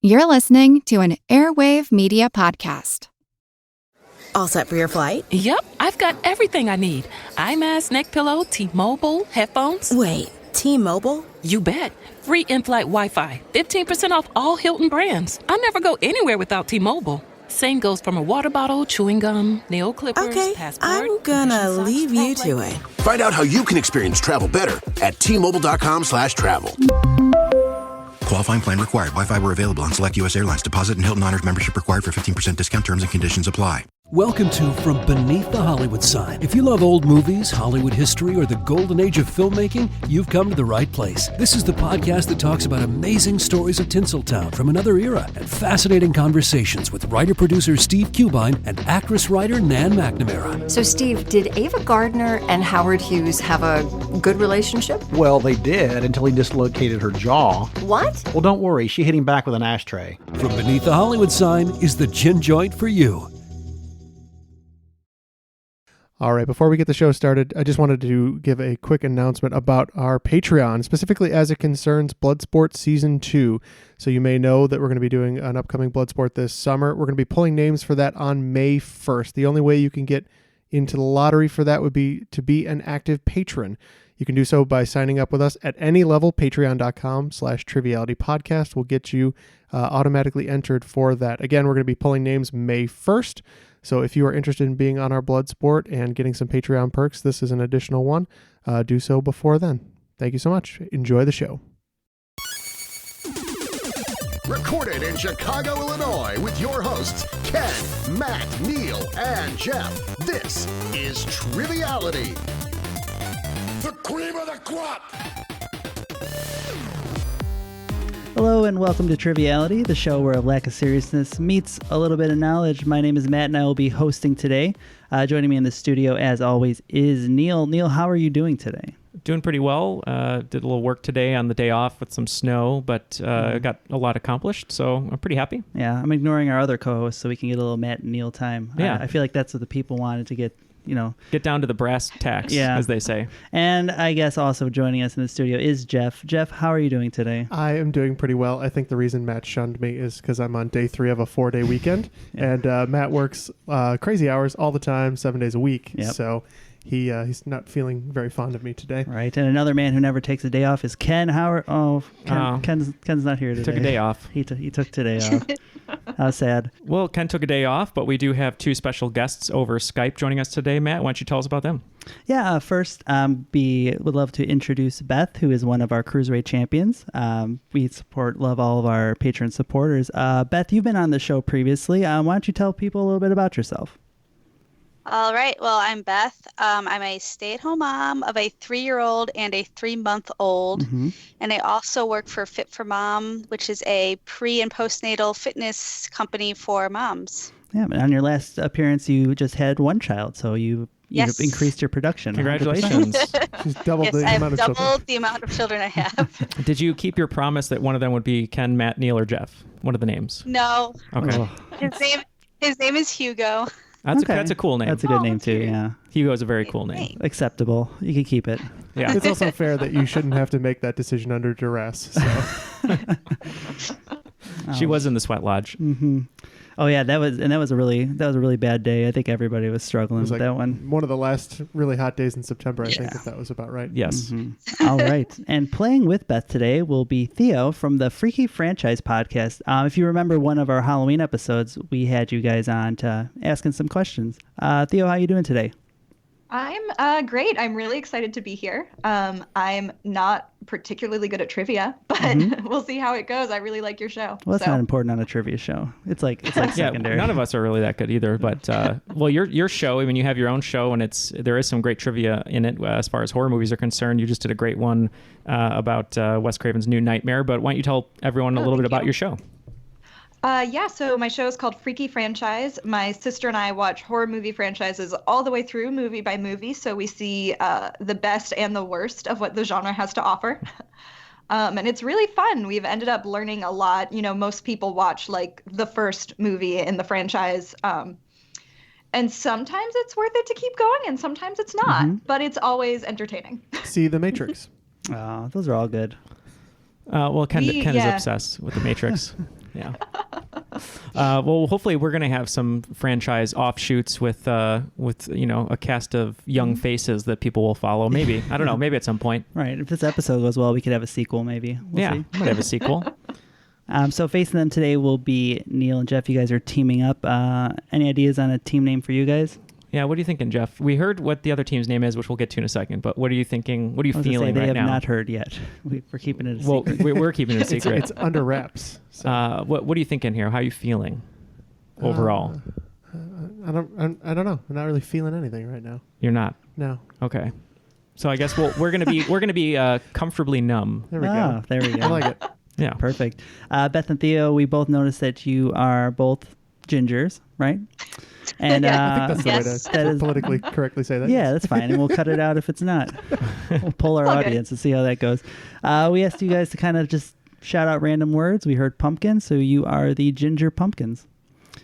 You're listening to an Airwave Media Podcast. All set for your flight? Yep, I've got everything I need. Eye mask, neck pillow, T-Mobile, headphones. Wait, T-Mobile? You bet. Free in-flight Wi-Fi. 15% off all Hilton brands. I never go anywhere without T-Mobile. Same goes for my water bottle, chewing gum, nail clippers, okay, passport. I'm gonna leave you to it. Find out how you can experience travel better at T-Mobile.com/travel. Qualifying plan required. Wi-Fi were available on select U.S. airlines. Deposit and Hilton Honors membership required for 15% discount. Terms and conditions apply. Welcome to From Beneath the Hollywood Sign. If you love old movies, Hollywood history, or the golden age of filmmaking, you've come to the right place. This is the podcast that talks about amazing stories of Tinseltown from another era and fascinating conversations with writer-producer Steve Cubine and actress-writer Nan McNamara. So, Steve, did Ava Gardner and Howard Hughes have a good relationship? Well, they did until he dislocated her jaw. What? Well, don't worry. She hit him back with an ashtray. From Beneath the Hollywood Sign is the gin joint for you. All right, before we get the show started, I just wanted to give a quick announcement about our Patreon, specifically as it concerns Bloodsport Season 2. So you may know that we're going to be doing an upcoming Bloodsport this summer. We're going to be pulling names for that on May 1st. The only way you can get into the lottery for that would be to be an active patron. You can do so by signing up with us at any level. Patreon.com/trivialitypodcast will get you automatically entered for that. Again, we're going to be pulling names May 1st. So if you are interested in being on our Bloodsport and getting some Patreon perks, this is an additional one. Do so before then. Thank you so much. Enjoy the show. Recorded in Chicago, Illinois, with your hosts, Ken, Matt, Neal, and Jeff. This is Triviality. The cream of the crop! Hello and welcome to Triviality, the show where a lack of seriousness meets a little bit of knowledge. My name is Matt and I will be hosting today. Joining me in the studio, as always, is Neal. Neal, how are you doing today? Doing pretty well. Did a little work today on the day off with some snow, but got a lot accomplished, so I'm pretty happy. Yeah, I'm ignoring our other co-hosts so we can get a little Matt and Neal time. Yeah. I feel like that's what the people wanted to get. Get down to the brass tacks, as they say. And I guess also joining us in the studio is Jeff. Jeff, how are you doing today? I am doing pretty well. I think the reason Matt shunned me is because I'm on day 3 of a 4-day weekend, and Matt works crazy hours all the time, 7 days a week. Yep. So he's not feeling very fond of me today. Right, and another man who never takes a day off is Ken. Ken's not here today. Took a day off. He took today off. How sad. Well, Ken took a day off, but we do have 2 special guests over Skype joining us today. Matt, why don't you tell us about them? Yeah, first, we would love to introduce Beth, who is one of our Cruiserweight champions. We love all of our patron supporters. Beth, you've been on the show previously. Why don't you tell people a little bit about yourself? All right. Well, I'm Beth. I'm a stay-at-home mom of a 3-year-old and a 3-month-old. Mm-hmm. And I also work for Fit for Mom, which is a pre- and postnatal fitness company for moms. Yeah, but on your last appearance, you just had one child, so you've increased your production. Congratulations. She's doubled the amount of children. I've doubled the amount of children I have. Did you keep your promise that one of them would be Ken, Matt, Neal, or Jeff? One of the names. No. Okay. Oh. His name is Hugo. That's a cool name. That's a good name, too, yeah. Hugo is a very cool name. Acceptable. You can keep it. Yeah. It's also fair that you shouldn't have to make that decision under duress. So. She was in the sweat lodge. Mm-hmm. Oh yeah, that was a really bad day. I think everybody was struggling with that one. One of the last really hot days in September, I think, if that was about right. Yes. Mm-hmm. All right. And playing with Beth today will be Theo from the Freaky Franchise podcast. If you remember one of our Halloween episodes, we had you guys on to asking some questions. Theo, how are you doing today? I'm great. I'm really excited to be here. I'm not particularly good at trivia, but we'll see how it goes. I really like your show. Well, that's not important on a trivia show. It's like secondary. None of us are really that good either. But well, your show. I mean, you have your own show, and there is some great trivia in it as far as horror movies are concerned. You just did a great one about Wes Craven's New Nightmare. But why don't you tell everyone a little bit about your show? So my show is called Freaky Franchise. My sister and I watch horror movie franchises all the way through, movie by movie, so we see the best and the worst of what the genre has to offer. And it's really fun. We've ended up learning a lot. Most people watch like the first movie in the franchise, and sometimes it's worth it to keep going, and sometimes it's not, but it's always entertaining. See The Matrix. Those are all good. Ken is obsessed with The Matrix. Yeah. Well, hopefully we're going to have some franchise offshoots with a cast of young faces that people will follow. Maybe. I don't know. Maybe at some point. Right. If this episode goes well, we could have a sequel maybe. We'll see. Might have a sequel. So facing them today will be Neal and Jeff. You guys are teaming up. Any ideas on a team name for you guys? Yeah, what are you thinking, Jeff? We heard what the other team's name is, which we'll get to in a second, but what are you thinking? What are you feeling right now? They have not heard yet. We're keeping it a secret. We're keeping it a secret. It's under wraps. So. What are you thinking here? How are you feeling overall? I don't know. I'm not really feeling anything right now. You're not? No. Okay. So I guess we're gonna be comfortably numb. There we go. There we go. I like it. Yeah. Perfect. Beth and Theo, we both noticed that you are both gingers, right? And I think that's the way to politically correctly say that. Yeah, that's fine. And we'll cut it out if it's not. We'll poll our audience and see how that goes. We asked you guys to kind of just shout out random words. We heard pumpkin, so you are the ginger pumpkins.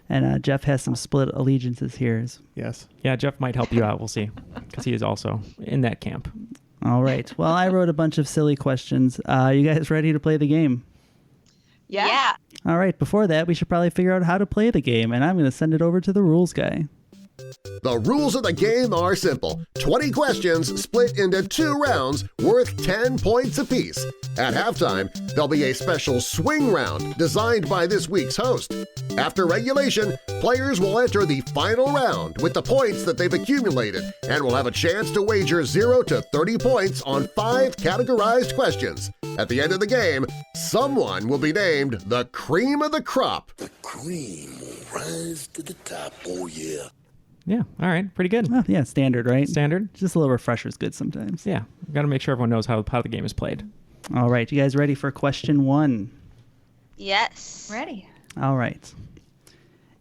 And Jeff has some split allegiances here. Yes. Yeah, Jeff might help you out. We'll see. Because he is also in that camp. All right. Well, I wrote a bunch of silly questions. You guys ready to play the game? Yeah. All right. Before that, we should probably figure out how to play the game, and I'm going to send it over to the rules guy. The rules of the game are simple. 20 questions split into 2 rounds worth 10 points apiece. At halftime, there'll be a special swing round designed by this week's host. After regulation, players will enter the final round with the points that they've accumulated and will have a chance to wager 0 to 30 points on 5 categorized questions. At the end of the game, someone will be named the cream of the crop. The cream will rise to the top, oh yeah. Yeah, all right, pretty good. Well, yeah, standard, right? Standard. Just a little refresher is good sometimes. Yeah, got to make sure everyone knows how the game is played. All right, you guys ready for question 1? Yes. Ready. All right.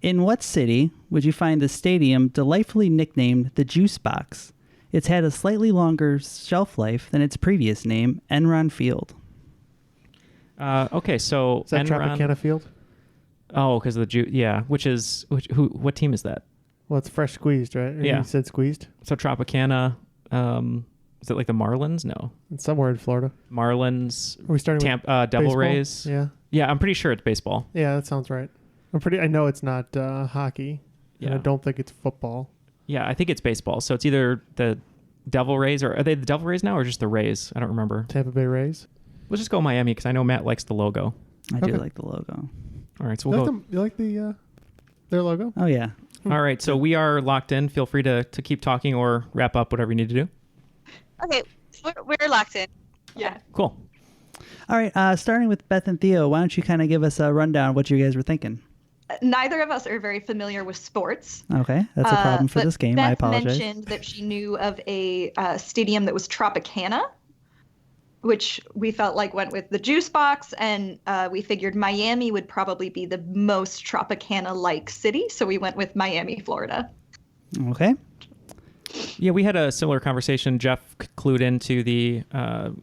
In what city would you find the stadium delightfully nicknamed the Juice Box? It's had a slightly longer shelf life than its previous name, Enron Field. Okay, so is that Enron... Tropicana Field? Oh, because of the juice. Yeah, what team is that? Well, it's fresh squeezed, right? Or Yeah. You said squeezed? So Tropicana, is it like the Marlins? No. It's somewhere in Florida. Marlins. Are we starting with Devil baseball? Rays? Yeah. Yeah, I'm pretty sure it's baseball. Yeah, that sounds right. I know it's not hockey. Yeah. And I don't think it's football. Yeah, I think it's baseball. So it's either the Devil Rays, or are they the Devil Rays now, or just the Rays? I don't remember. Tampa Bay Rays? Let's just go Miami, because I know Matt likes the logo. I do like the logo. All right, so we'll go. You like their logo? Oh, yeah. All right, so we are locked in. Feel free to keep talking or wrap up, whatever you need to do. Okay, we're locked in. Yeah. Cool. All right, starting with Beth and Theo, why don't you kind of give us a rundown of what you guys were thinking? Neither of us are very familiar with sports. Okay, that's a problem for this game. Beth I apologize. mentioned that she knew of a stadium that was Tropicana, which we felt like went with the Juice Box, and we figured Miami would probably be the most Tropicana-like city, so we went with Miami, Florida. Okay. Yeah, we had a similar conversation. Jeff clued into the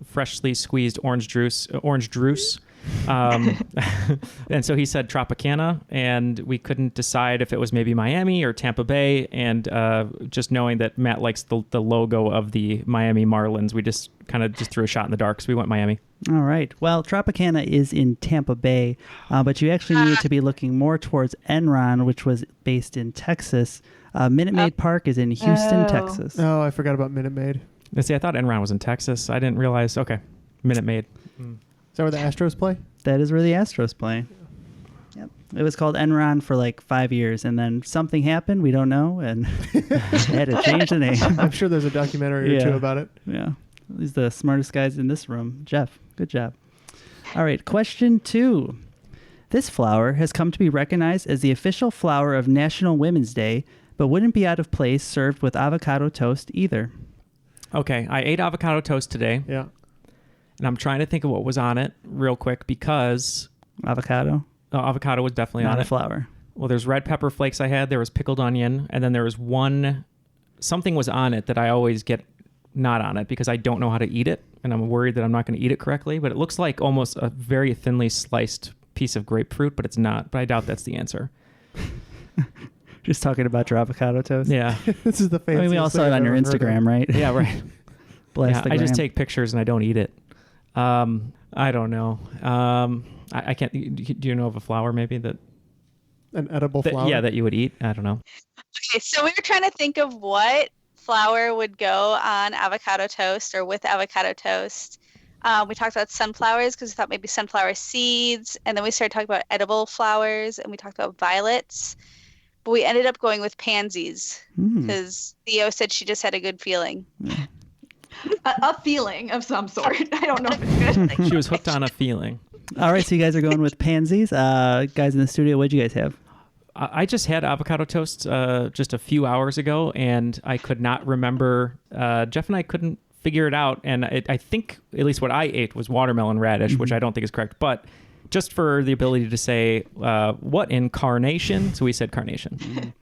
freshly squeezed orange juice. And so he said Tropicana, and we couldn't decide if it was maybe Miami or Tampa Bay. And just knowing that Matt likes the logo of the Miami Marlins, we just kind of threw a shot in the dark. So we went Miami. All right. Well, Tropicana is in Tampa Bay, but you actually needed to be looking more towards Enron, which was based in Texas. Minute Maid Park is in Houston, Texas. Oh, I forgot about Minute Maid. See, I thought Enron was in Texas. I didn't realize. Okay, Minute Maid. Is that where the Astros play? That is where the Astros play. Yep. It was called Enron for like 5 years, and then something happened. We don't know, and they had to change the name. I'm sure there's a documentary or two about it. Yeah. He's the smartest guys in this room. Jeff, good job. All right, question 2. This flower has come to be recognized as the official flower of National Women's Day, but wouldn't be out of place served with avocado toast either. Okay, I ate avocado toast today. Yeah. And I'm trying to think of what was on it real quick, because... Avocado? Avocado was definitely Not on a it. flour. Well, there's red pepper flakes I had. There was pickled onion. And then there was something was on it that I always get not on it because I don't know how to eat it. And I'm worried that I'm not going to eat it correctly. But it looks like almost a very thinly sliced piece of grapefruit, but it's not. But I doubt that's the answer. Just talking about your avocado toast? Yeah. This is the fanciest. I mean, we all saw it on your Instagram, right? Yeah, right. Blast the I just gram. take pictures and I don't eat it. I don't know. I can't. Do you know of a flower maybe that? An edible flower? Yeah, that you would eat. I don't know. Okay, so we were trying to think of what flour would go on avocado toast or with avocado toast. We talked about sunflowers because we thought maybe sunflower seeds, and then we started talking about edible flowers, and we talked about violets. But we ended up going with pansies because Theo said she just had a good feeling. A feeling of some sort. I don't know if it's good. She was hooked on a feeling. All right, so you guys are going with pansies. Guys in the studio, what'd you guys have? I just had avocado toast just a few hours ago, and I could not remember. Jeff and I couldn't figure it out, and I think at least what I ate was watermelon radish, which I don't think is correct. But just for the ability to say what in carnation, so we said carnation.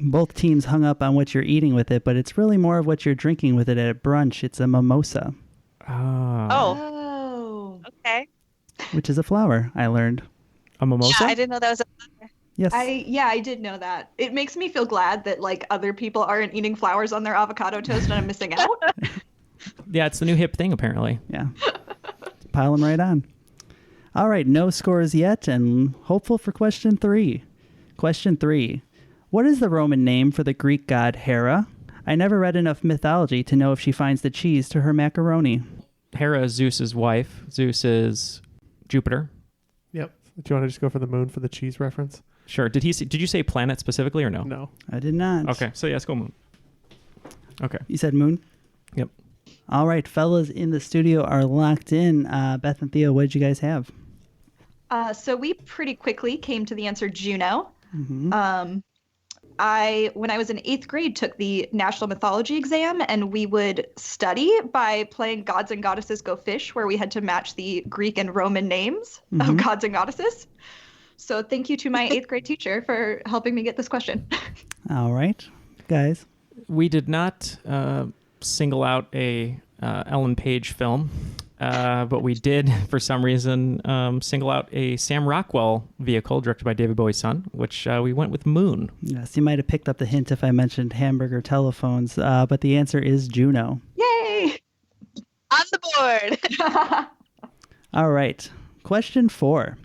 Both teams hung up on what you're eating with it, but it's really more of what you're drinking with it at brunch. It's a mimosa. Oh. Okay. Which is a flower, I learned. A mimosa? Yeah, I didn't know that was a flower. Yes. I did know that. It makes me feel glad that like other people aren't eating flowers on their avocado toast and I'm missing out. Yeah, it's the new hip thing, apparently. Yeah. Pile them right on. All right, no scores yet, and hopeful for question 3. Question 3. What is the Roman name for the Greek god Hera? I never read enough mythology to know if she finds the cheese to her macaroni. Hera is Zeus's wife. Zeus is Jupiter. Yep. Do you want to just go for the moon for the cheese reference? Sure. Did you say planet specifically or no? No. I did not. Okay, so yes, go moon. Okay. You said moon? Yep. All right, fellas in the studio are locked in. Beth and Theo, what did you guys have? So we pretty quickly came to the answer Juno. Mm-hmm. When I was in 8th grade, took the National Mythology exam, and we would study by playing Gods and Goddesses Go Fish, where we had to match the Greek and Roman names of gods and goddesses. So thank you to my 8th grade teacher for helping me get this question. All right, guys. We did not single out a Ellen Page film, but we did, for some reason, single out a Sam Rockwell vehicle directed by David Bowie's son, which we went with Moon. Yes, you might have picked up the hint if I mentioned hamburger telephones, but the answer is Juno. Yay! On the board. All right. Question 4.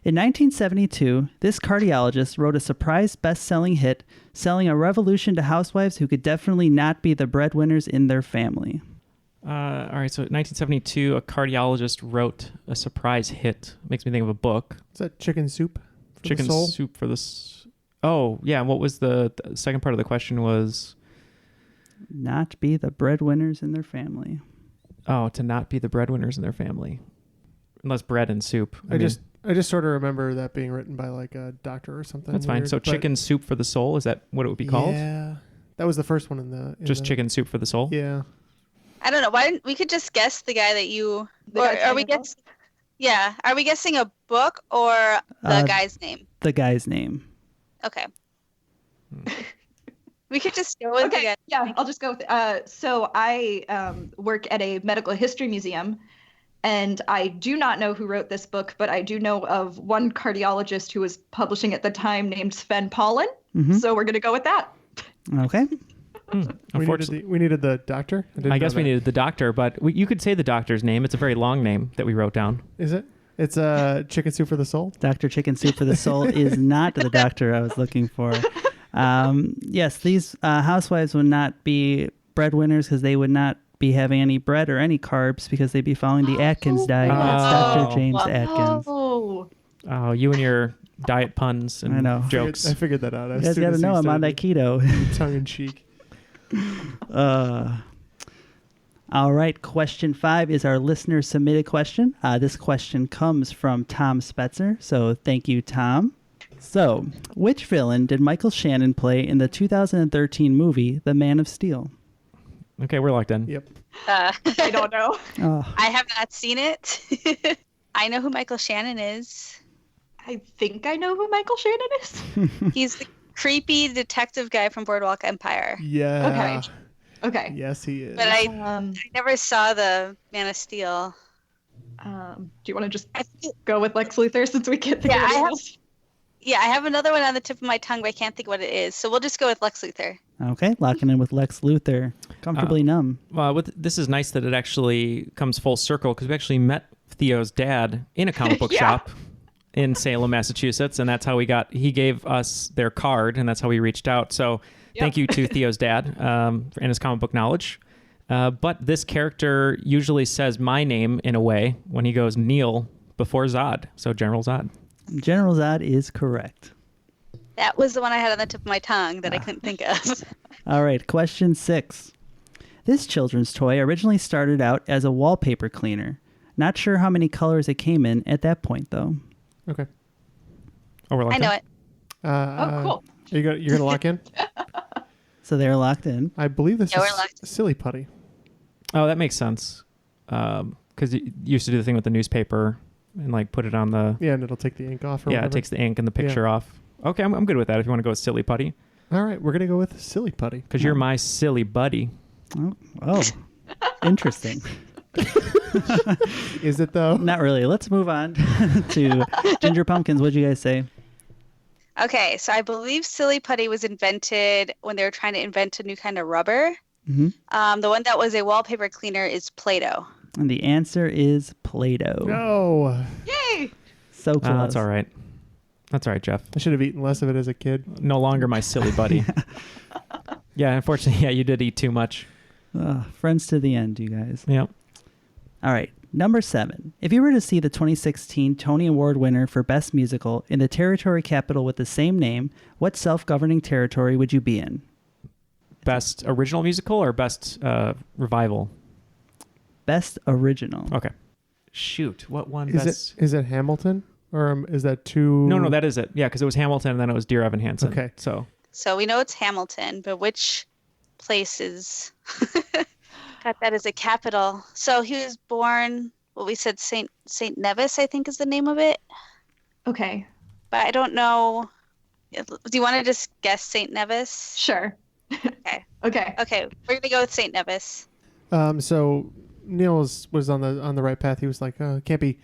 In 1972, this cardiologist wrote a surprise best-selling hit, selling a revolution to housewives who could definitely not be the breadwinners in their family. All right, so 1972, a cardiologist wrote a surprise hit. Makes me think of a book. Is that Chicken Soup for Chicken the Soul? Soup for the... Oh, yeah, what was the second part of the question was... Not be the breadwinners in their family. Oh, to not be the breadwinners in their family. Unless bread and soup. I just sort of remember that being written by like a doctor or something. That's fine. So Chicken Soup for the Soul, is that what it would be called? Yeah. That was the first one in the... Just Chicken Soup for the Soul? Yeah. I don't know. Why didn't we could just guess the guy that you... Are we guessing... Yeah. Are we guessing a book or the guy's name? The guy's name. Okay. We could just go with the guy. Yeah, I'll just go with so I work at a medical history museum, and I do not know who wrote this book, but I do know of one cardiologist who was publishing at the time named Sven Paulin. So we're going to go with that. Okay. We needed the doctor? I guess we needed the doctor, but you could say the doctor's name. It's a very long name that we wrote down. Is it? It's Chicken Soup for the Soul? Dr. Chicken Soup for the Soul is not the doctor I was looking for. Yes, these housewives would not be breadwinners because they would not be having any bread or any carbs because they'd be following the Atkins diet. That's Dr. James Atkins. Oh, you and your diet puns and jokes. I figured that out. You guys got to know I'm on that keto. Tongue in cheek. All right, question 5 is our listener submitted question. This question comes from Tom Spetzer, so thank you, Tom. So, which villain did Michael Shannon play in the 2013 movie The Man of Steel? Okay, we're locked in. Yep. I don't know. I have not seen it. I know who Michael Shannon is. I think I know who Michael Shannon is. He's the creepy detective guy from Boardwalk Empire. Yeah. Okay. Yes, he is. But I never saw the Man of Steel. Do you want to just go with Lex Luthor since we can't think of it? I have another one on the tip of my tongue, but I can't think what it is. So we'll just go with Lex Luthor. Okay, locking in with Lex Luthor. Comfortably numb. Well, this is nice that it actually comes full circle because we actually met Theo's dad in a comic book shop in Salem, Massachusetts, and that's how he gave us their card, and that's how we reached out. So thank you to Theo's dad and his comic book knowledge. But this character usually says my name in a way when he goes Neal before Zod. So General Zod. General Zod is correct. That was the one I had on the tip of my tongue that I couldn't think of. All right, question 6. This children's toy originally started out as a wallpaper cleaner. Not sure how many colors it came in at that point, though. Okay. Oh, we're locked I know it. Cool. You're going to lock in? So they're locked in. I believe this we're is locked. Silly Putty. Oh, that makes sense. Because you used to do the thing with the newspaper and like put it on the... Yeah, and it'll take the ink off or whatever. it takes the ink and the picture off. Okay, I'm good with that if you want to go with Silly Putty. All right, we're going to go with Silly Putty. Because you're my silly buddy. Oh, interesting. Is it though? Not really. Let's move on to Ginger Pumpkins. What'd you guys say? Okay, so I believe Silly Putty was invented when they were trying to invent a new kind of rubber. Mm-hmm. The one that was a wallpaper cleaner is Play-Doh. And the answer is Play-Doh. No. Yay! So close. That's all right. That's all right, Jeff. I should have eaten less of it as a kid. No longer my silly buddy. Yeah, unfortunately, you did eat too much. Friends to the end, you guys. Yep. All right. Number 7. If you were to see the 2016 Tony Award winner for Best Musical in the territory capital with the same name, what self-governing territory would you be in? Best original musical or best revival? Best original. Okay. Shoot. What one? Is it Hamilton? Or is that too... No, that is it. Yeah, because it was Hamilton and then it was Dear Evan Hansen. Okay. So we know it's Hamilton, but which place is... got that as a capital. So he was born, we said Saint Nevis, I think is the name of it. Okay. But I don't know. Do you want to just guess Saint Nevis? Sure. Okay. Okay. We're going to go with Saint Nevis. So Neal was on the right path. He was like, can't be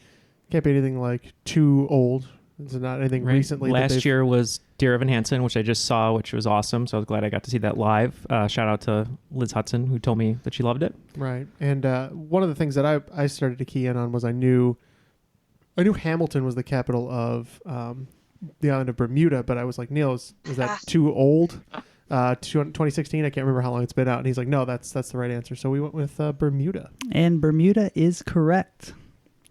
anything like too old. It's not anything recently. Last year was Dear Evan Hansen, which I just saw, which was awesome. So I was glad I got to see that live. Shout out to Liz Hudson, who told me that she loved it. Right. And one of the things that I started to key in on was I knew Hamilton was the capital of the island of Bermuda, but I was like, Neal, is that too old? 2016, I can't remember how long it's been out. And he's like, no, that's the right answer. So we went with Bermuda. And Bermuda is correct.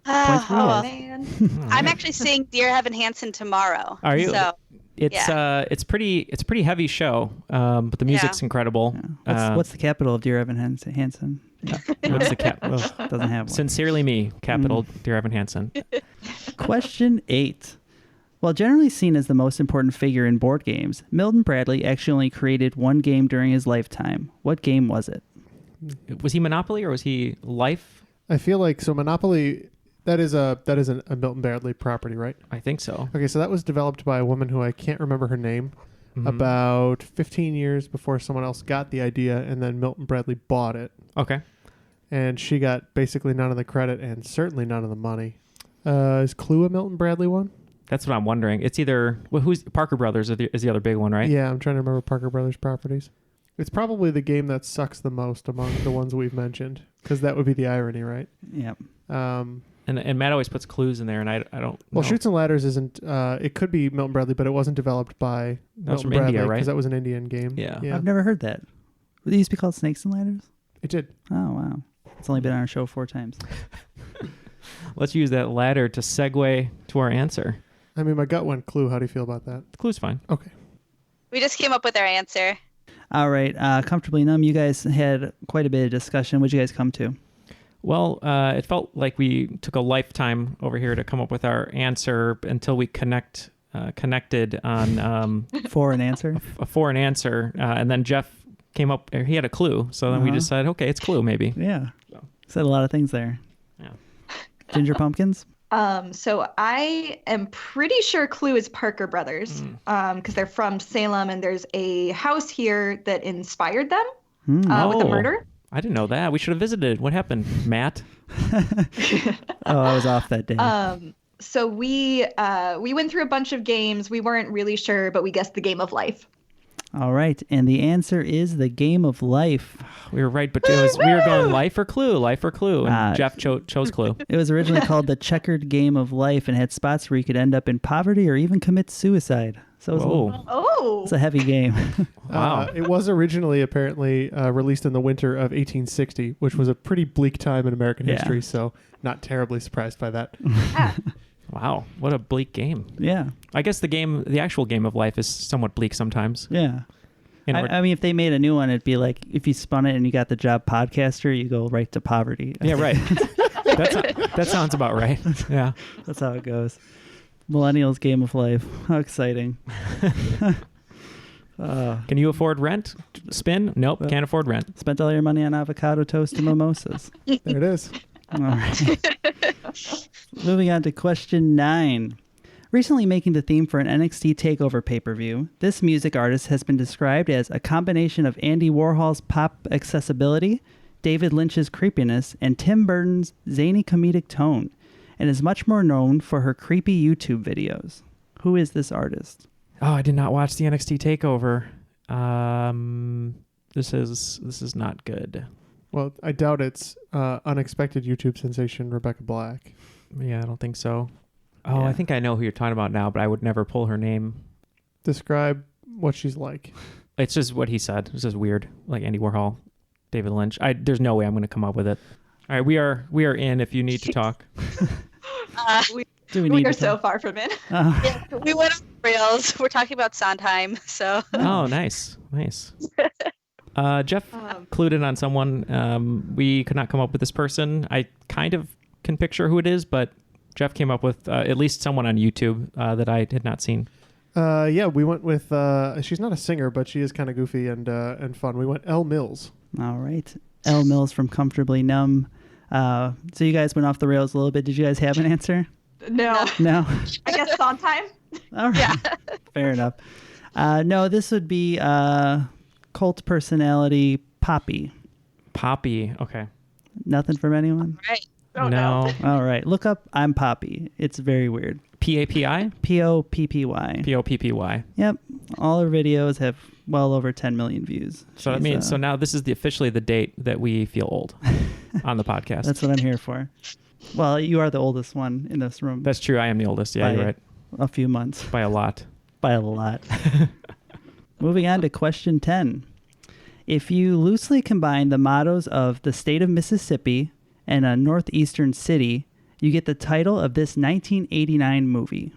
Oh man! I'm actually seeing Dear Evan Hansen tomorrow. Are you? So, it's pretty heavy show, but the music's incredible. Yeah. What's the capital of Dear Evan Hansen? What's the cap? Doesn't have one. Sincerely me, capital Dear Evan Hansen. Question 8. While generally seen as the most important figure in board games, Milton Bradley actually only created one game during his lifetime. What game was it? Was he Monopoly or was he Life? I feel like Monopoly. That is a Milton Bradley property, right? I think so. Okay, so that was developed by a woman who I can't remember her name. About 15 years before someone else got the idea, and then Milton Bradley bought it. Okay. And she got basically none of the credit and certainly none of the money. Is Clue a Milton Bradley one? That's what I'm wondering. It's either who's Parker Brothers is the other big one, right? Yeah, I'm trying to remember Parker Brothers properties. It's probably the game that sucks the most among the ones we've mentioned, because that would be the irony, right? Yeah. And Matt always puts clues in there, and I don't. Well, Chutes and Ladders isn't. It could be Milton Bradley, but it wasn't developed by Milton from Bradley, India, right? Because that was an Indian game. Yeah. I've never heard that. Would it used to be called Snakes and Ladders? It did. Oh wow! It's only been on our show 4 times. Let's use that ladder to segue to our answer. I mean, my gut went Clue. How do you feel about that? Clue's fine. Okay. We just came up with our answer. All right, Comfortably Numb. You guys had quite a bit of discussion. What'd you guys come to? Well, it felt like we took a lifetime over here to come up with our answer until we connected on for an answer. And then Jeff came up. He had a clue, so then we decided, okay, it's Clue maybe. Yeah. Said a lot of things there. Yeah. Ginger Pumpkins. So I am pretty sure Clue is Parker Brothers, because they're from Salem, and there's a house here that inspired them with a murder. I didn't know that. We should have visited. What happened, Matt? I was off that day. So we went through a bunch of games. We weren't really sure, but we guessed the Game of Life. All right, and the answer is the Game of Life. We were right, but we were going Life or Clue, and Jeff chose Clue. It was originally called the Checkered Game of Life and had spots where you could end up in poverty or even commit suicide. So it's a heavy game. Wow. It was originally apparently released in the winter of 1860, which was a pretty bleak time in American history, so not terribly surprised by that. Wow, what a bleak game. Yeah. I guess the actual Game of Life is somewhat bleak sometimes. Yeah. I mean, if they made a new one, it'd be like if you spun it and you got the job podcaster, you go right to poverty. Yeah, right. That sounds about right. Yeah. That's how it goes. Millennials Game of Life. How exciting. Can you afford rent? Spin? Nope, can't afford rent. Spent all your money on avocado toast and mimosas. There it is. All right. Moving on to question 9. Recently making the theme for an NXT TakeOver pay-per-view, this music artist has been described as a combination of Andy Warhol's pop accessibility, David Lynch's creepiness, and Tim Burton's zany comedic tone, and is much more known for her creepy YouTube videos. Who is this artist? Oh, I did not watch the NXT TakeOver. This is not good. Well, I doubt it's unexpected YouTube sensation Rebecca Black. Yeah, I don't think so. Oh, Yeah. I think I know who you're talking about now, but I would never pull her name. Describe what she's like. It's just what he said. It's just weird, like Andy Warhol, David Lynch. There's no way I'm going to come up with it. All right, we are in if you need to talk. We are so far from it. Yeah, we went on rails. We're talking about Sondheim, so. Oh, nice. Jeff clued in on someone. We could not come up with this person. I kind of can picture who it is, but Jeff came up with at least someone on YouTube that I had not seen. Yeah, we went with, she's not a singer, but she is kind of goofy and fun. We went Elle Mills. All right. Elle Mills from Comfortably Numb. So you guys went off the rails a little bit. Did you guys have an answer? No. I guess Sondheim. All right. Yeah. Fair enough. No, this would be cult personality Poppy. Poppy. Okay. Nothing from anyone? Right. Oh, no. All right. Look up I'm Poppy. It's very weird. P-A-P-I? P-O-P-P-Y. P-O-P-P-Y. Yep. All her videos have well over 10 million views. So that means, so now this is officially the date that we feel old on the podcast. That's what I'm here for. Well, you are the oldest one in this room. That's true. I am the oldest. Yeah, you're right. A few months. By a lot. Moving on to question 10. If you loosely combine the mottos of the state of Mississippi and a northeastern city, you get the title of this 1989 movie.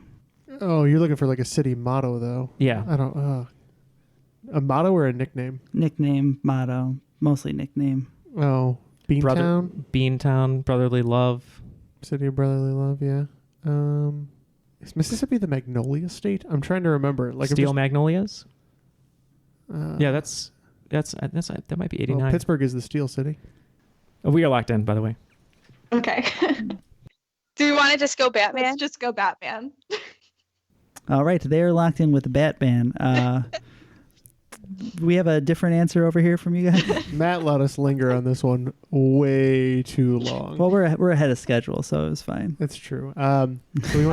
Oh, you're looking for like a city motto, though. Yeah. I don't... a motto or a nickname? Nickname, motto, mostly nickname. Oh, Beantown? Beantown, Brotherly Love. City of Brotherly Love, yeah. Is Mississippi the Magnolia State? I'm trying to remember. Like Steel Magnolias? Yeah, that might be 89. Well, Pittsburgh is the Steel City. Oh, we are locked in, by the way. Okay. Do we want to just go Batman? Let's just go Batman. All right, they're locked in with Batman. We have a different answer over here from you guys. Matt let us linger on this one way too long. Well, we're ahead of schedule, so it was fine. That's true. So we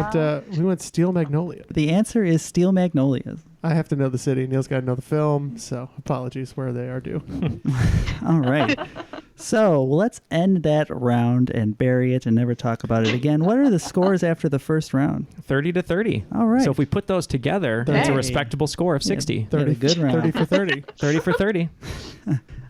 went Steel Magnolia. The answer is Steel Magnolias. I have to know the city. Neil's got to know the film, so apologies where they are due. All right. So let's end that round and bury it and never talk about it again. What are the scores after the first round? 30-30. All right. So if we put those together, that's a respectable score of 60. 30, good round. 30 for 30. 30 for 30.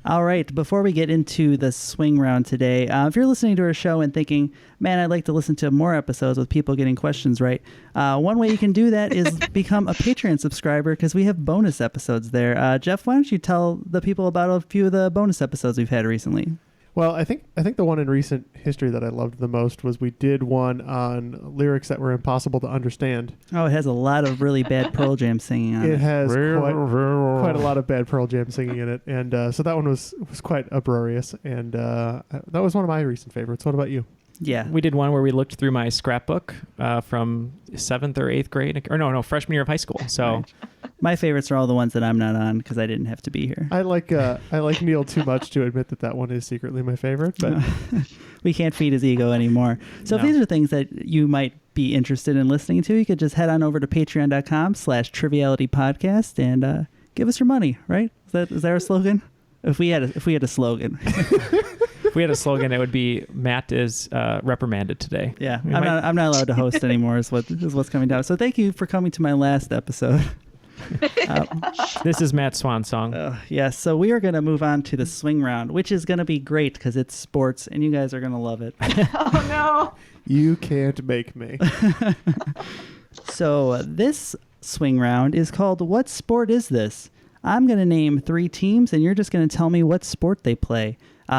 All right. Before we get into the swing round today, if you're listening to our show and thinking, man, I'd like to listen to more episodes with people getting questions right, one way you can do that is become a Patreon subscriber because we have bonus episodes there. Jeff, why don't you tell the people about a few of the bonus episodes we've had recently? Well, I think the one in recent history that I loved the most was we did one on lyrics that were impossible to understand. Oh, it has a lot of really bad Pearl Jam singing on it. It has quite a lot of bad Pearl Jam singing in it, and so that one was quite uproarious, and that was one of my recent favorites. What about you? Yeah. We did one where we looked through my scrapbook from 7th or 8th grade, or no, freshman year of high school. So. Right. My favorites are all the ones that I'm not on because I didn't have to be here. I like Neal too much to admit that one is secretly my favorite, but we can't feed his ego anymore. So if these are things that you might be interested in listening to, you could just head on over to patreon.com/trivialitypodcast and give us your money, right? Is that our slogan? If we had a slogan. If we had a slogan, it would be Matt is reprimanded today. Yeah, I'm not allowed to host anymore. Is what's coming down. So thank you for coming to my last episode. This is Matt's swan song. Yes, so we are going to move on to the swing round, which is going to be great because it's sports, and you guys are going to love it. Oh no! You can't make me. So this swing round is called "What Sport Is This?" I'm going to name 3 teams, and you're just going to tell me what sport they play.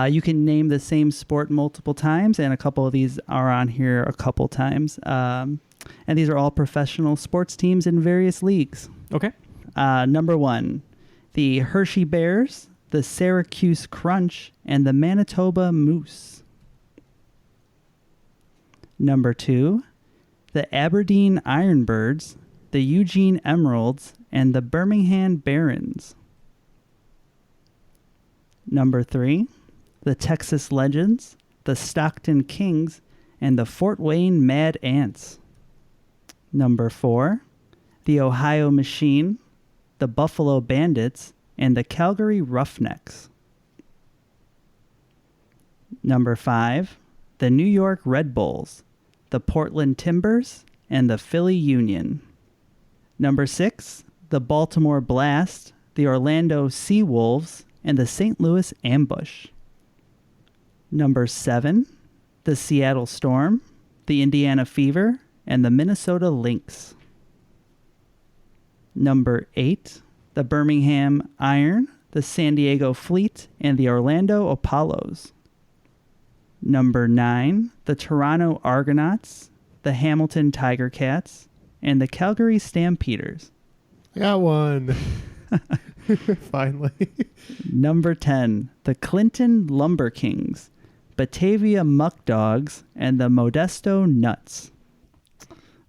You can name the same sport multiple times, and a couple of these are on here a couple times. And these are all professional sports teams in various leagues. Okay. Number 1, the Hershey Bears, the Syracuse Crunch, and the Manitoba Moose. Number 2, the Aberdeen Ironbirds, the Eugene Emeralds, and the Birmingham Barons. Number 3, the Texas Legends, the Stockton Kings, and the Fort Wayne Mad Ants. Number 4, the Ohio Machine, the Buffalo Bandits, and the Calgary Roughnecks. Number 5, the New York Red Bulls, the Portland Timbers, and the Philly Union. Number 6, the Baltimore Blast, the Orlando Seawolves, and the St. Louis Ambush. Number 7, the Seattle Storm, the Indiana Fever, and the Minnesota Lynx. Number 8, the Birmingham Iron, the San Diego Fleet, and the Orlando Apollos. Number 9, the Toronto Argonauts, the Hamilton Tiger Cats, and the Calgary Stampeders. I got one. Finally. Number 10, the Clinton Lumber Kings, Batavia Muckdogs, and the Modesto Nuts.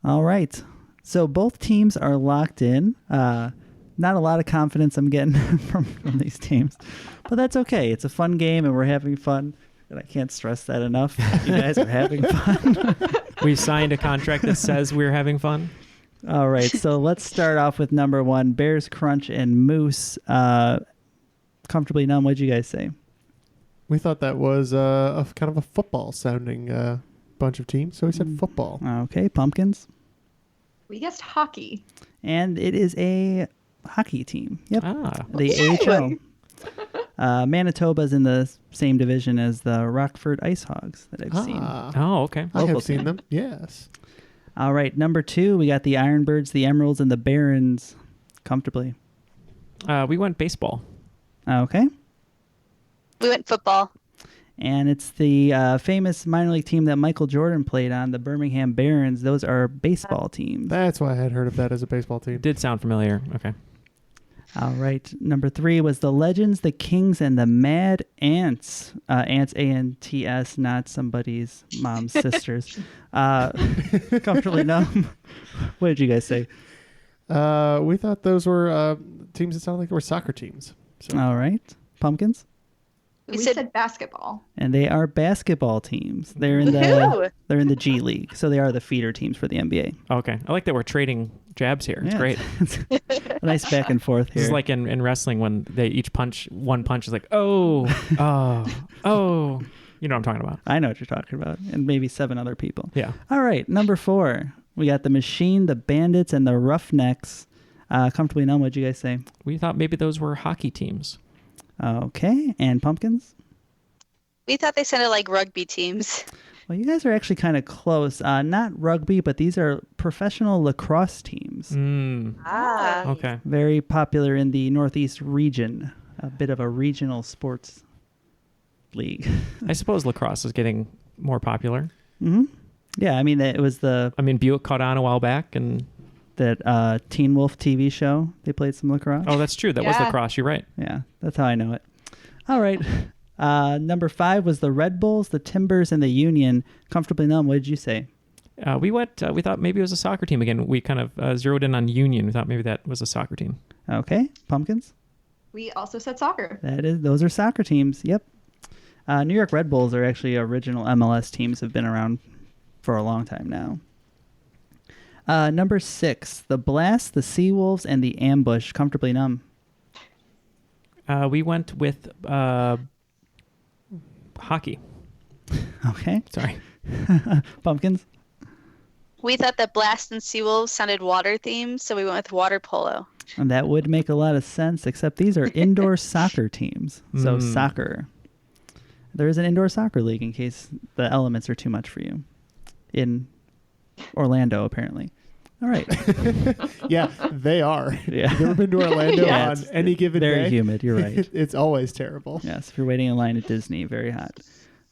All right. So both teams are locked in. Not a lot of confidence I'm getting from these teams, but that's okay. It's a fun game, and we're having fun. And I can't stress that enough. You guys are having fun. We signed a contract that says we're having fun. All right, so let's start off with number 1, Bears, Crunch, and Moose. Comfortably numb, what'd you guys say? We thought that was a kind of a football-sounding bunch of teams, so we said football. Okay, Pumpkins. We guessed hockey. And it is a hockey team. Yep. The AHL. Manitoba's in the same division as the Rockford Ice Hogs that I've seen. Oh, okay. I have seen them, yes. All right, number 2, we got the Ironbirds, the Emeralds, and the Barons. Comfortably. We went baseball. Okay. We went football. And it's the famous minor league team that Michael Jordan played on, the Birmingham Barons. Those are baseball teams. That's why I had heard of that as a baseball team. Did sound familiar. Okay. All right. Number 3 was the Legends, the Kings, and the Mad Ants. Ants, A-N-T-S, not somebody's mom's sisters. Comfortably numb. What did you guys say? We thought those were teams that sounded like they were soccer teams. So. All right. Pumpkins? We said basketball. And they are basketball teams. They're in the G League, so they are the feeder teams for the NBA. Okay. I like that we're trading jabs here. It's great. A nice back and forth here. This is like in wrestling when they each punch, one punch is like, oh. You know what I'm talking about. I know what you're talking about. And maybe 7 other people. Yeah. All right. Number 4. We got the Machine, the Bandits, and the Roughnecks. Comfortably numb, what'd you guys say? We thought maybe those were hockey teams. Okay. And Pumpkins? We thought they sounded like rugby teams. Well, you guys are actually kind of close. Not rugby, but these are professional lacrosse teams. Okay. Very popular in the Northeast region. A bit of a regional sports league. I suppose lacrosse is getting more popular. Mm-hmm. Yeah, I mean, it was Buick caught on a while back, and that Teen Wolf TV show, they played some lacrosse. Oh, that's true. That was lacrosse. You're right. Yeah, that's how I know it. All right. Number 5 was the Red Bulls, the Timbers, and the Union. Comfortably numb, what did you say? We thought maybe it was a soccer team again. We kind of zeroed in on Union. We thought maybe that was a soccer team. Okay. Pumpkins? We also said soccer. Those are soccer teams. Yep. New York Red Bulls are actually original MLS teams, have been around for a long time now. Number 6, the Blast, the Seawolves, and the Ambush. Comfortably numb. We went with hockey. Okay. Sorry. Pumpkins? We thought that Blast and Seawolves sounded water themed, so we went with water polo. And that would make a lot of sense, except these are indoor soccer teams. So soccer. There is an indoor soccer league in case the elements are too much for you. In Orlando, apparently. All right. Yeah, they are. Yeah. You've ever been to Orlando on any given day? Very humid, you're right. It's always terrible. Yes, if you're waiting in line at Disney, very hot.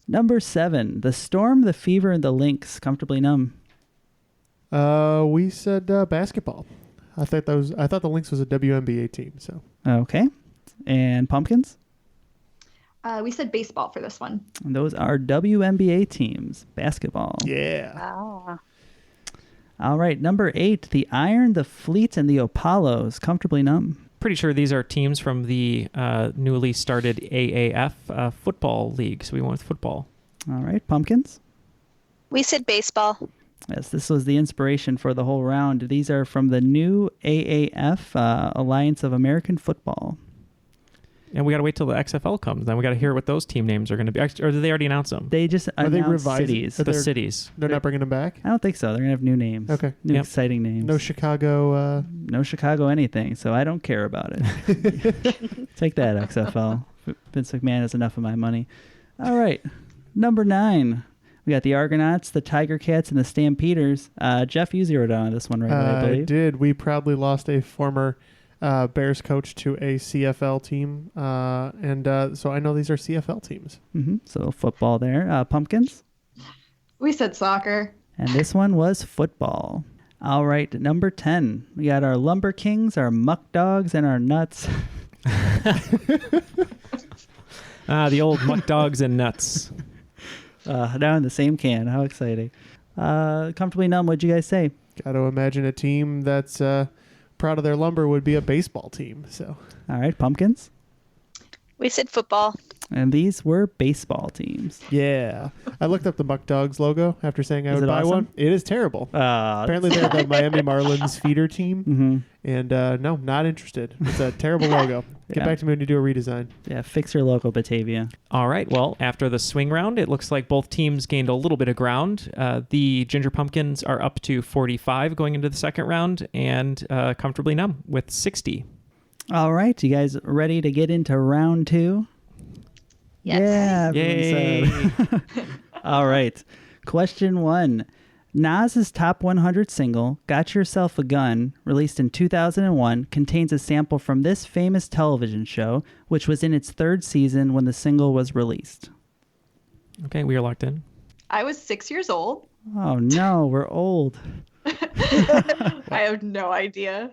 Number 7, the Storm, the Fever, and the Lynx, comfortably numb. We said basketball. I thought the Lynx was a WNBA team. So okay, and Pumpkins. We said baseball for this one. And those are WNBA teams. Basketball. Yeah. Ah. All right, number 8, the Iron, the Fleet, and the Apollos, comfortably numb. Pretty sure these are teams from the newly started AAF football league. So we went with football. All right, Pumpkins. We said baseball. Yes, this was the inspiration for the whole round. These are from the new AAF, Alliance of American Football. And we got to wait till the XFL comes. Then we got to hear what those team names are going to be. Or did they already announce them? They just announced cities. The cities. They're not bringing them back? I don't think so. They're going to have new names. Okay. New exciting names. No Chicago. No Chicago anything, so I don't care about it. Take that, XFL. Vince McMahon has enough of my money. All right. Number 9. We got the Argonauts, the Tiger Cats, and the Stampeders. Jeff, you zeroed on this one right away, I believe. I did. We proudly lost a former Bears coach to a CFL team. So I know these are CFL teams. Mm-hmm. So football there. Pumpkins? We said soccer. And this one was football. All right, number 10. We got our Lumber Kings, our Muckdogs, and our Nuts. The old Muckdogs and Nuts. Now in the same can. How exciting. Comfortably numb, what'd you guys say? Got to imagine a team that's proud of their lumber would be a baseball team. So, all right, Pumpkins? We said football. And these were baseball teams. Yeah. I looked up the Muckdogs logo after saying I would buy awesome? one. It is terrible. Apparently they're the Miami Marlins feeder team. Mm-hmm. And no, not interested. It's a terrible logo. Get back to me when you do a redesign. Yeah, fix your logo, Batavia. All right. Well, after the swing round, it looks like both teams gained a little bit of ground. The Ginger Pumpkins are up to 45 going into the second round and comfortably numb with 60. All right. You guys ready to get into round 2? Yes. Yeah. Yay. All right. Question 1. Nas's top 100 single, Got Yourself a Gun, released in 2001, contains a sample from this famous television show, which was in its 3rd season when the single was released. Okay, we are locked in. I was 6 years old. Oh, no, we're old. I have no idea.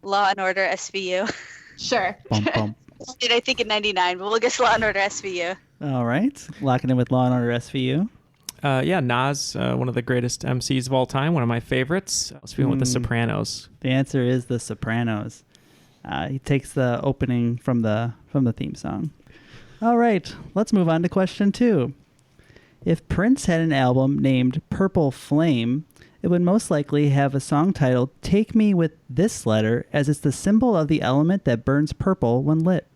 Law and Order SVU. Sure. Bum, bum. Did I think in 99, but we'll guess Law and Order SVU. All right. Locking in with Law and Order SVU. Yeah, Nas, one of the greatest MCs of all time, one of my favorites. I was feeling with The Sopranos. The answer is The Sopranos. He takes the opening from the theme song. All right, let's move on to question 2. If Prince had an album named Purple Flame, it would most likely have a song titled Take Me With This Letter, as it's the symbol of the element that burns purple when lit.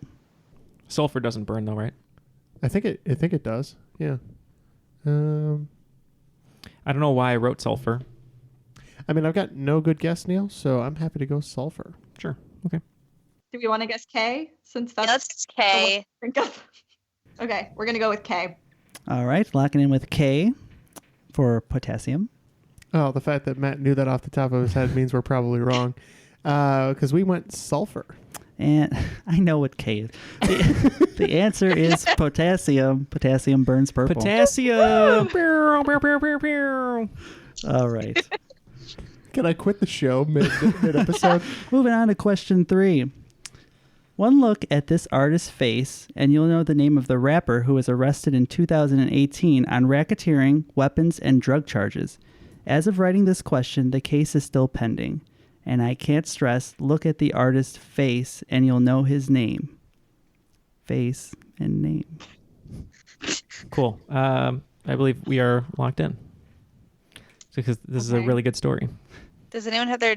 Sulfur doesn't burn, though, right? I think it does. Yeah. I don't know why I wrote sulfur. I mean, I've got no good guess, Neil, so I'm happy to go sulfur. Sure. Okay. Do we want to guess K? Since that's let's K. Think of. Okay, we're gonna go with K. All right, locking in with K for potassium. Oh, the fact that Matt knew that off the top of his head means we're probably wrong. Because we went sulfur. And I know what K is. The answer is potassium. Potassium burns purple. Potassium! All right. Can I quit the show mid-episode? Moving on to question 3. One look at this artist's face, and you'll know the name of the rapper who was arrested in 2018 on racketeering, weapons, and drug charges. As of writing this question, the case is still pending. And I can't stress, look at the artist's face, and you'll know his name. Face and name. Cool. I believe we are locked in. Because this is a really good story. Does anyone have their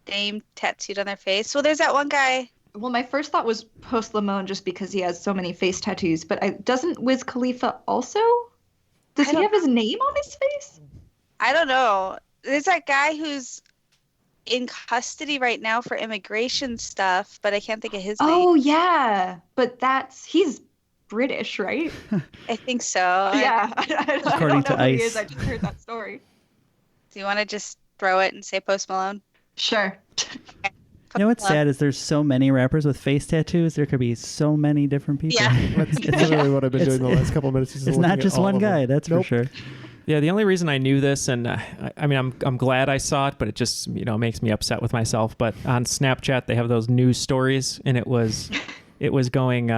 name tattooed on their face? Well, there's that one guy Well, my first thought was Post Malone just because he has so many face tattoos, but doesn't Wiz Khalifa also? Does he have his name on his face? I don't know. There's that guy who's in custody right now for immigration stuff, but I can't think of his name. Oh, yeah. But he's British, right? I think so. Yeah. I According don't know to who he ICE. is. I just heard that story. Do you want to just throw it and say Post Malone? Sure. You know what's sad is there's so many rappers with face tattoos. There could be so many different people. Yeah. That's literally what I've been doing the last couple of minutes. It's not just one guy, that's for sure. Yeah, the only reason I knew this, and I'm glad I saw it, but it just makes me upset with myself. But on Snapchat, they have those news stories, and it was going,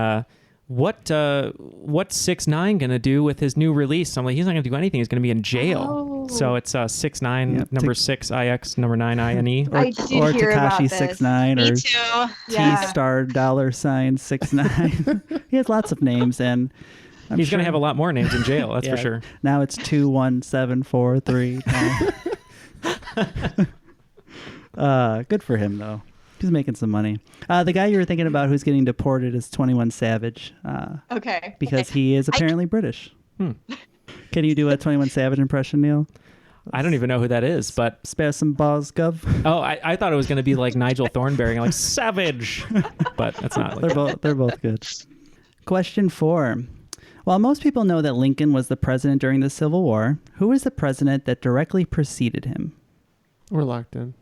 what's 6ix9ine gonna do with his new release? I'm like, he's not gonna do anything. He's gonna be in jail. Oh. So it's 6ix9ine, number 6 IX, number 9 INE. Or, I did hear about Tekashi this. 6ix9ine Me or too. T-star $6ix9ine. He has lots of names, and He's going to have a lot more names in jail, that's for sure. Now it's 21743. Good for him, though. He's making some money. The guy you were thinking about who's getting deported is 21 Savage. Okay. Because he is apparently British. Can you do a 21 Savage impression, Neil? I don't even know who that is, but... Spare some balls, Gov. Oh, I thought it was going to be like Nigel Thornberry, like, Savage! But that's not like They're both good. Question 4. While most people know that Lincoln was the president during the Civil War, who was the president that directly preceded him? We're locked in.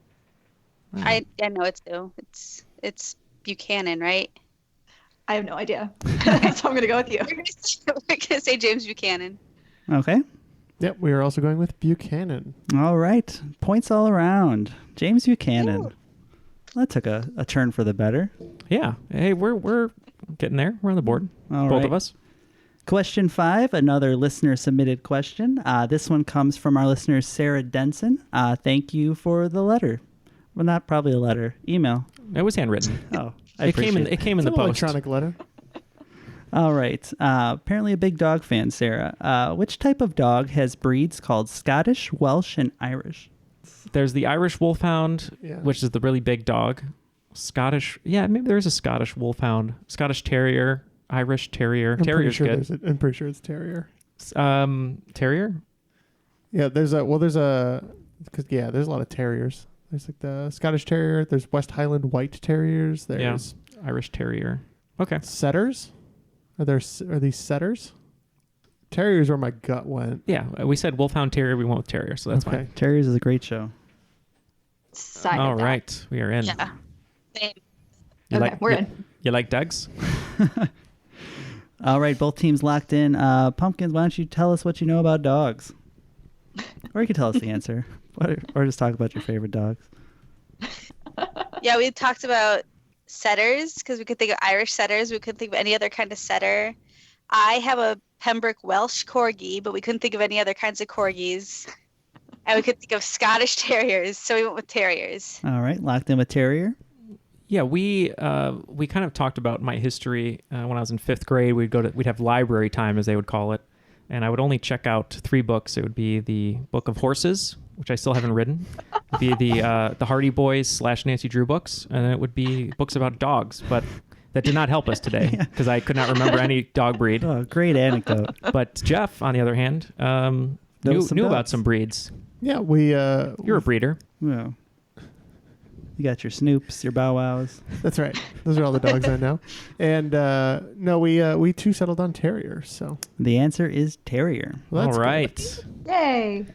I know it's who. It's Buchanan, right? I have no idea. So I'm going to go with you. We're going to say James Buchanan. Okay. Yep, we are also going with Buchanan. All right. Points all around. James Buchanan. Ooh. That took a turn for the better. Yeah. Hey, we're getting there. We're on the board. Both of us. Question 5, another listener submitted question. This one comes from our listener, Sarah Denson. Thank you for the letter. Well, not probably a letter. Email. It was handwritten. Oh, It came in the post. Electronic letter. All right. Apparently a big dog fan, Sarah. Which type of dog has breeds called Scottish, Welsh, and Irish? There's the Irish Wolfhound, which is the really big dog. Scottish. Yeah, maybe there's a Scottish Wolfhound. Scottish Terrier. Irish Terrier. Terrier's good. I'm pretty sure it's Terrier. Terrier? Yeah, there's a there's a lot of terriers. There's like the Scottish Terrier. There's West Highland White Terriers. There's Irish Terrier. Okay. Setters. Are these setters? Terriers where my gut went. Yeah, we said Wolfhound Terrier. We went with Terrier, so that's fine. Terriers is a great show. All right, we are in. Yeah. Same. We're in. You like dogs? All right, both teams locked in. Pumpkins, why don't you tell us what you know about dogs? Or you can tell us the answer. Or just talk about your favorite dogs. Yeah, we talked about setters because we could think of Irish setters. We couldn't think of any other kind of setter. I have a Pembroke Welsh Corgi, but we couldn't think of any other kinds of corgis. And we could think of Scottish Terriers, so we went with Terriers. All right, locked in with Terrier. Yeah, we kind of talked about my history when I was in 5th grade. We'd have library time, as they would call it, and I would only check out 3 books. It would be the Book of Horses, which I still haven't written. It would be the Hardy Boys / Nancy Drew books, and then it would be books about dogs. But that did not help us today because I could not remember any dog breed. Oh, great anecdote. But Jeff, on the other hand, knew about some breeds. Yeah, you're a breeder. Yeah. You got your Snoops, your Bow Wows. That's right. Those are all the dogs I know. And no, we too settled on Terrier. So the answer is Terrier. Well, all right. Yay.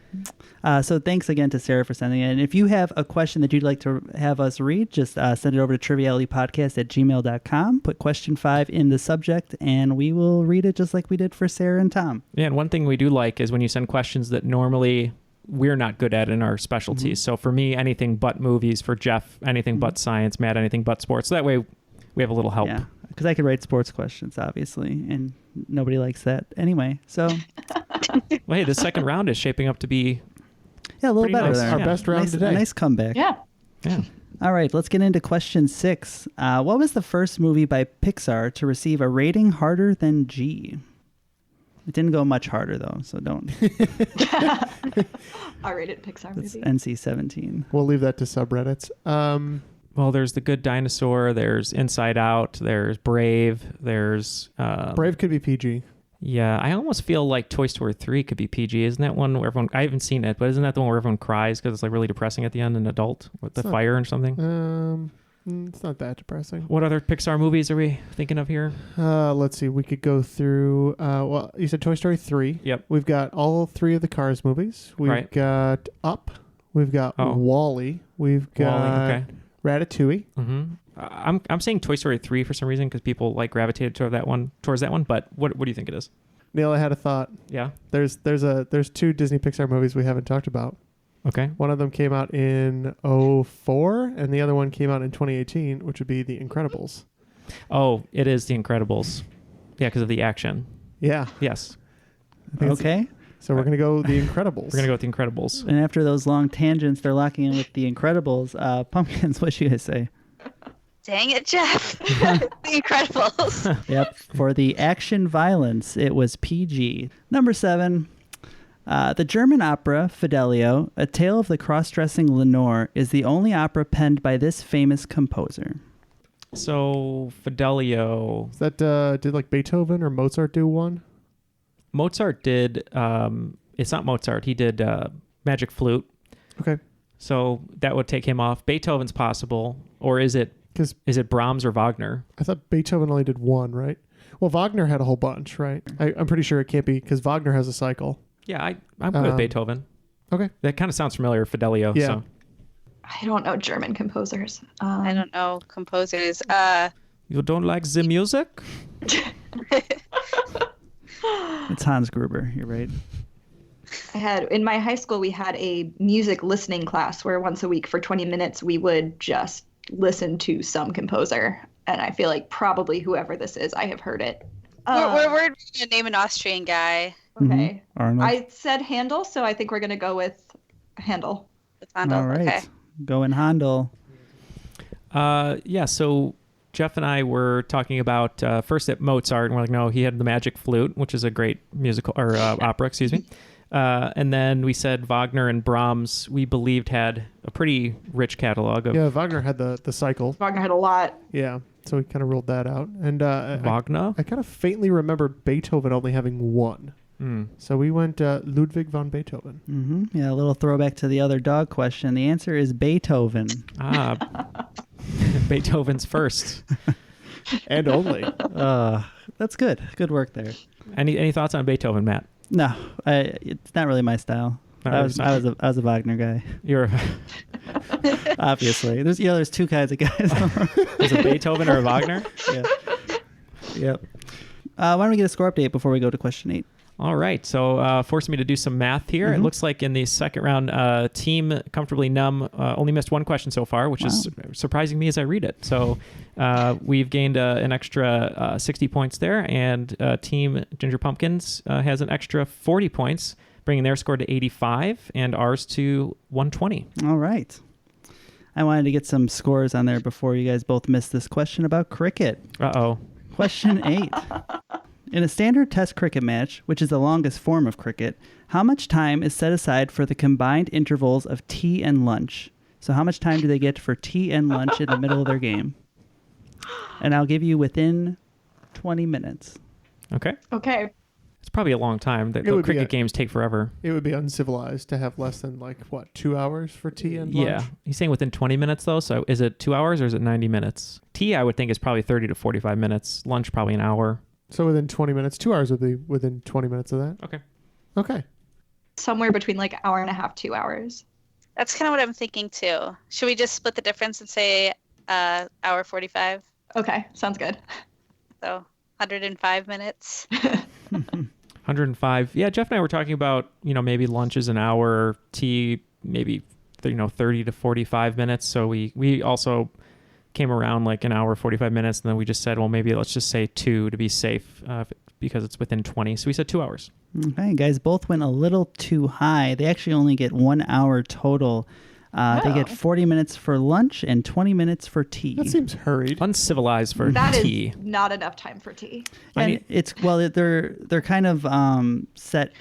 So thanks again to Sarah for sending it. And if you have a question that you'd like to have us read, just send it over to trivialitypodcast@gmail.com. Put question 5 in the subject, and we will read it just like we did for Sarah and Tom. Yeah, and one thing we do like is when you send questions that normally we're not good at in our specialties. So for me, anything but movies. For Jeff, anything but science. Matt, anything but sports. So that way we have a little help. Yeah, because I could write sports questions, obviously, and nobody likes that anyway. So, well, hey, the second round is shaping up to be a little better. Nice. There. Our best round today. A nice comeback. Yeah. All right, let's get into question 6. What was the first movie by Pixar to receive a rating harder than G? It didn't go much harder, though, so don't. R-rated Pixar movie. It's NC-17. We'll leave that to subreddits. Well, there's The Good Dinosaur, there's Inside Out, there's Brave, there's... Brave could be PG. Yeah, I almost feel like Toy Story 3 could be PG. Isn't that one where everyone... I haven't seen it, but isn't that the one where everyone cries because it's like really depressing at the end, an adult with the fire and something? It's not that depressing. What other Pixar movies are we thinking of here? Let's see. We could go through... well, you said Toy Story 3. Yep. We've got all 3 of the Cars movies. We've got Up. We've got WALL-E. We've got Ratatouille. Mm-hmm. I'm saying Toy Story 3 for some reason because people like gravitated towards that one. But what do you think it is? Neil, I had a thought. Yeah. There's 2 Disney Pixar movies we haven't talked about. Okay. One of them came out in 2004, and the other one came out in 2018, which would be The Incredibles. Oh, it is The Incredibles. Yeah, because of the action. Yeah. Yes. Okay. So we're going to go The Incredibles. We're going to go with The Incredibles. And after those long tangents, they're locking in with The Incredibles. Pumpkins, what do you guys say? Dang it, Jeff. The Incredibles. Yep. For the action violence, it was PG. Number 7. The German opera Fidelio, A Tale of the Cross-Dressing Lenore, is the only opera penned by this famous composer. So Fidelio. Is that did like Beethoven or Mozart do one? Mozart did. It's not Mozart. He did Magic Flute. Okay. So that would take him off. Beethoven's possible, or is it Brahms or Wagner? I thought Beethoven only did one, right? Well, Wagner had a whole bunch, right? I'm pretty sure it can't be because Wagner has a cycle. Yeah, I'm good with Beethoven. Okay. That kind of sounds familiar, Fidelio. Yeah. So. I don't know German composers. I don't know composers. You don't like the music? It's Hans Gruber. You're right. In my high school, we had a music listening class where once a week for 20 minutes, we would just listen to some composer. And I feel like probably whoever this is, I have heard it. We're going to name an Austrian guy. Okay. Arnold. I said Handel, so I think we're going to go with Handel. Handel. All right. Okay. Going Handel. Yeah, so Jeff and I were talking about first at Mozart, and we're like, no, he had the Magic Flute, which is a great musical or opera, excuse me. And then we said Wagner and Brahms, we believed had a pretty rich catalog of. Yeah, Wagner had the cycle. Wagner had a lot. Yeah, so we kind of ruled that out. And Wagner? I kind of faintly remember Beethoven only having one. So we went Ludwig von Beethoven. Mm-hmm. Yeah, a little throwback to the other dog question. The answer is Beethoven. Beethoven's first. And only. That's good. Good work there. Any thoughts on Beethoven, Matt? No, it's not really my style. I was a Wagner guy. You're obviously. There's 2 kinds of guys. There's a Beethoven or a Wagner? Yeah. Yep. Why don't we get a score update before we go to question 8? All right, so forcing me to do some math here. It looks like in the second round, Team Comfortably Numb only missed 1 question so far, which is surprising me as I read it. So we've gained an extra 60 points there, and Team Ginger Pumpkins has an extra 40 points, bringing their score to 85 and ours to 120. All right. I wanted to get some scores on there before you guys both missed this question about cricket. Uh-oh. Question 8. In a standard test cricket match, which is the longest form of cricket, how much time is set aside for the combined intervals of tea and lunch? So how much time do they get for tea and lunch in the middle of their game? And I'll give you within 20 minutes. Okay. Okay. It's probably a long time. The cricket games take forever. It would be uncivilized to have less than 2 hours for tea and lunch? Yeah. He's saying within 20 minutes, though. So is it 2 hours or is it 90 minutes? Tea, I would think, is probably 30 to 45 minutes. Lunch, probably an hour. So within 20 minutes, 2 hours would be within 20 minutes of that? Okay. Okay. Somewhere between hour and a half, 2 hours. That's kind of what I'm thinking too. Should we just split the difference and say hour 45? Okay, sounds good. So 105 minutes. 105. Yeah, Jeff and I were talking about, maybe lunch is an hour, tea maybe 30 to 45 minutes. So we also came around an hour 45 minutes, and then we just said, well, maybe let's just say 2 to be safe because it's within 20. So we said 2 hours. Okay, guys both went a little too high. They actually only get 1 hour total. They get 40 minutes for lunch and 20 minutes for tea. That seems hurried. Uncivilized for That tea. That is not enough time for tea. And they're kind of set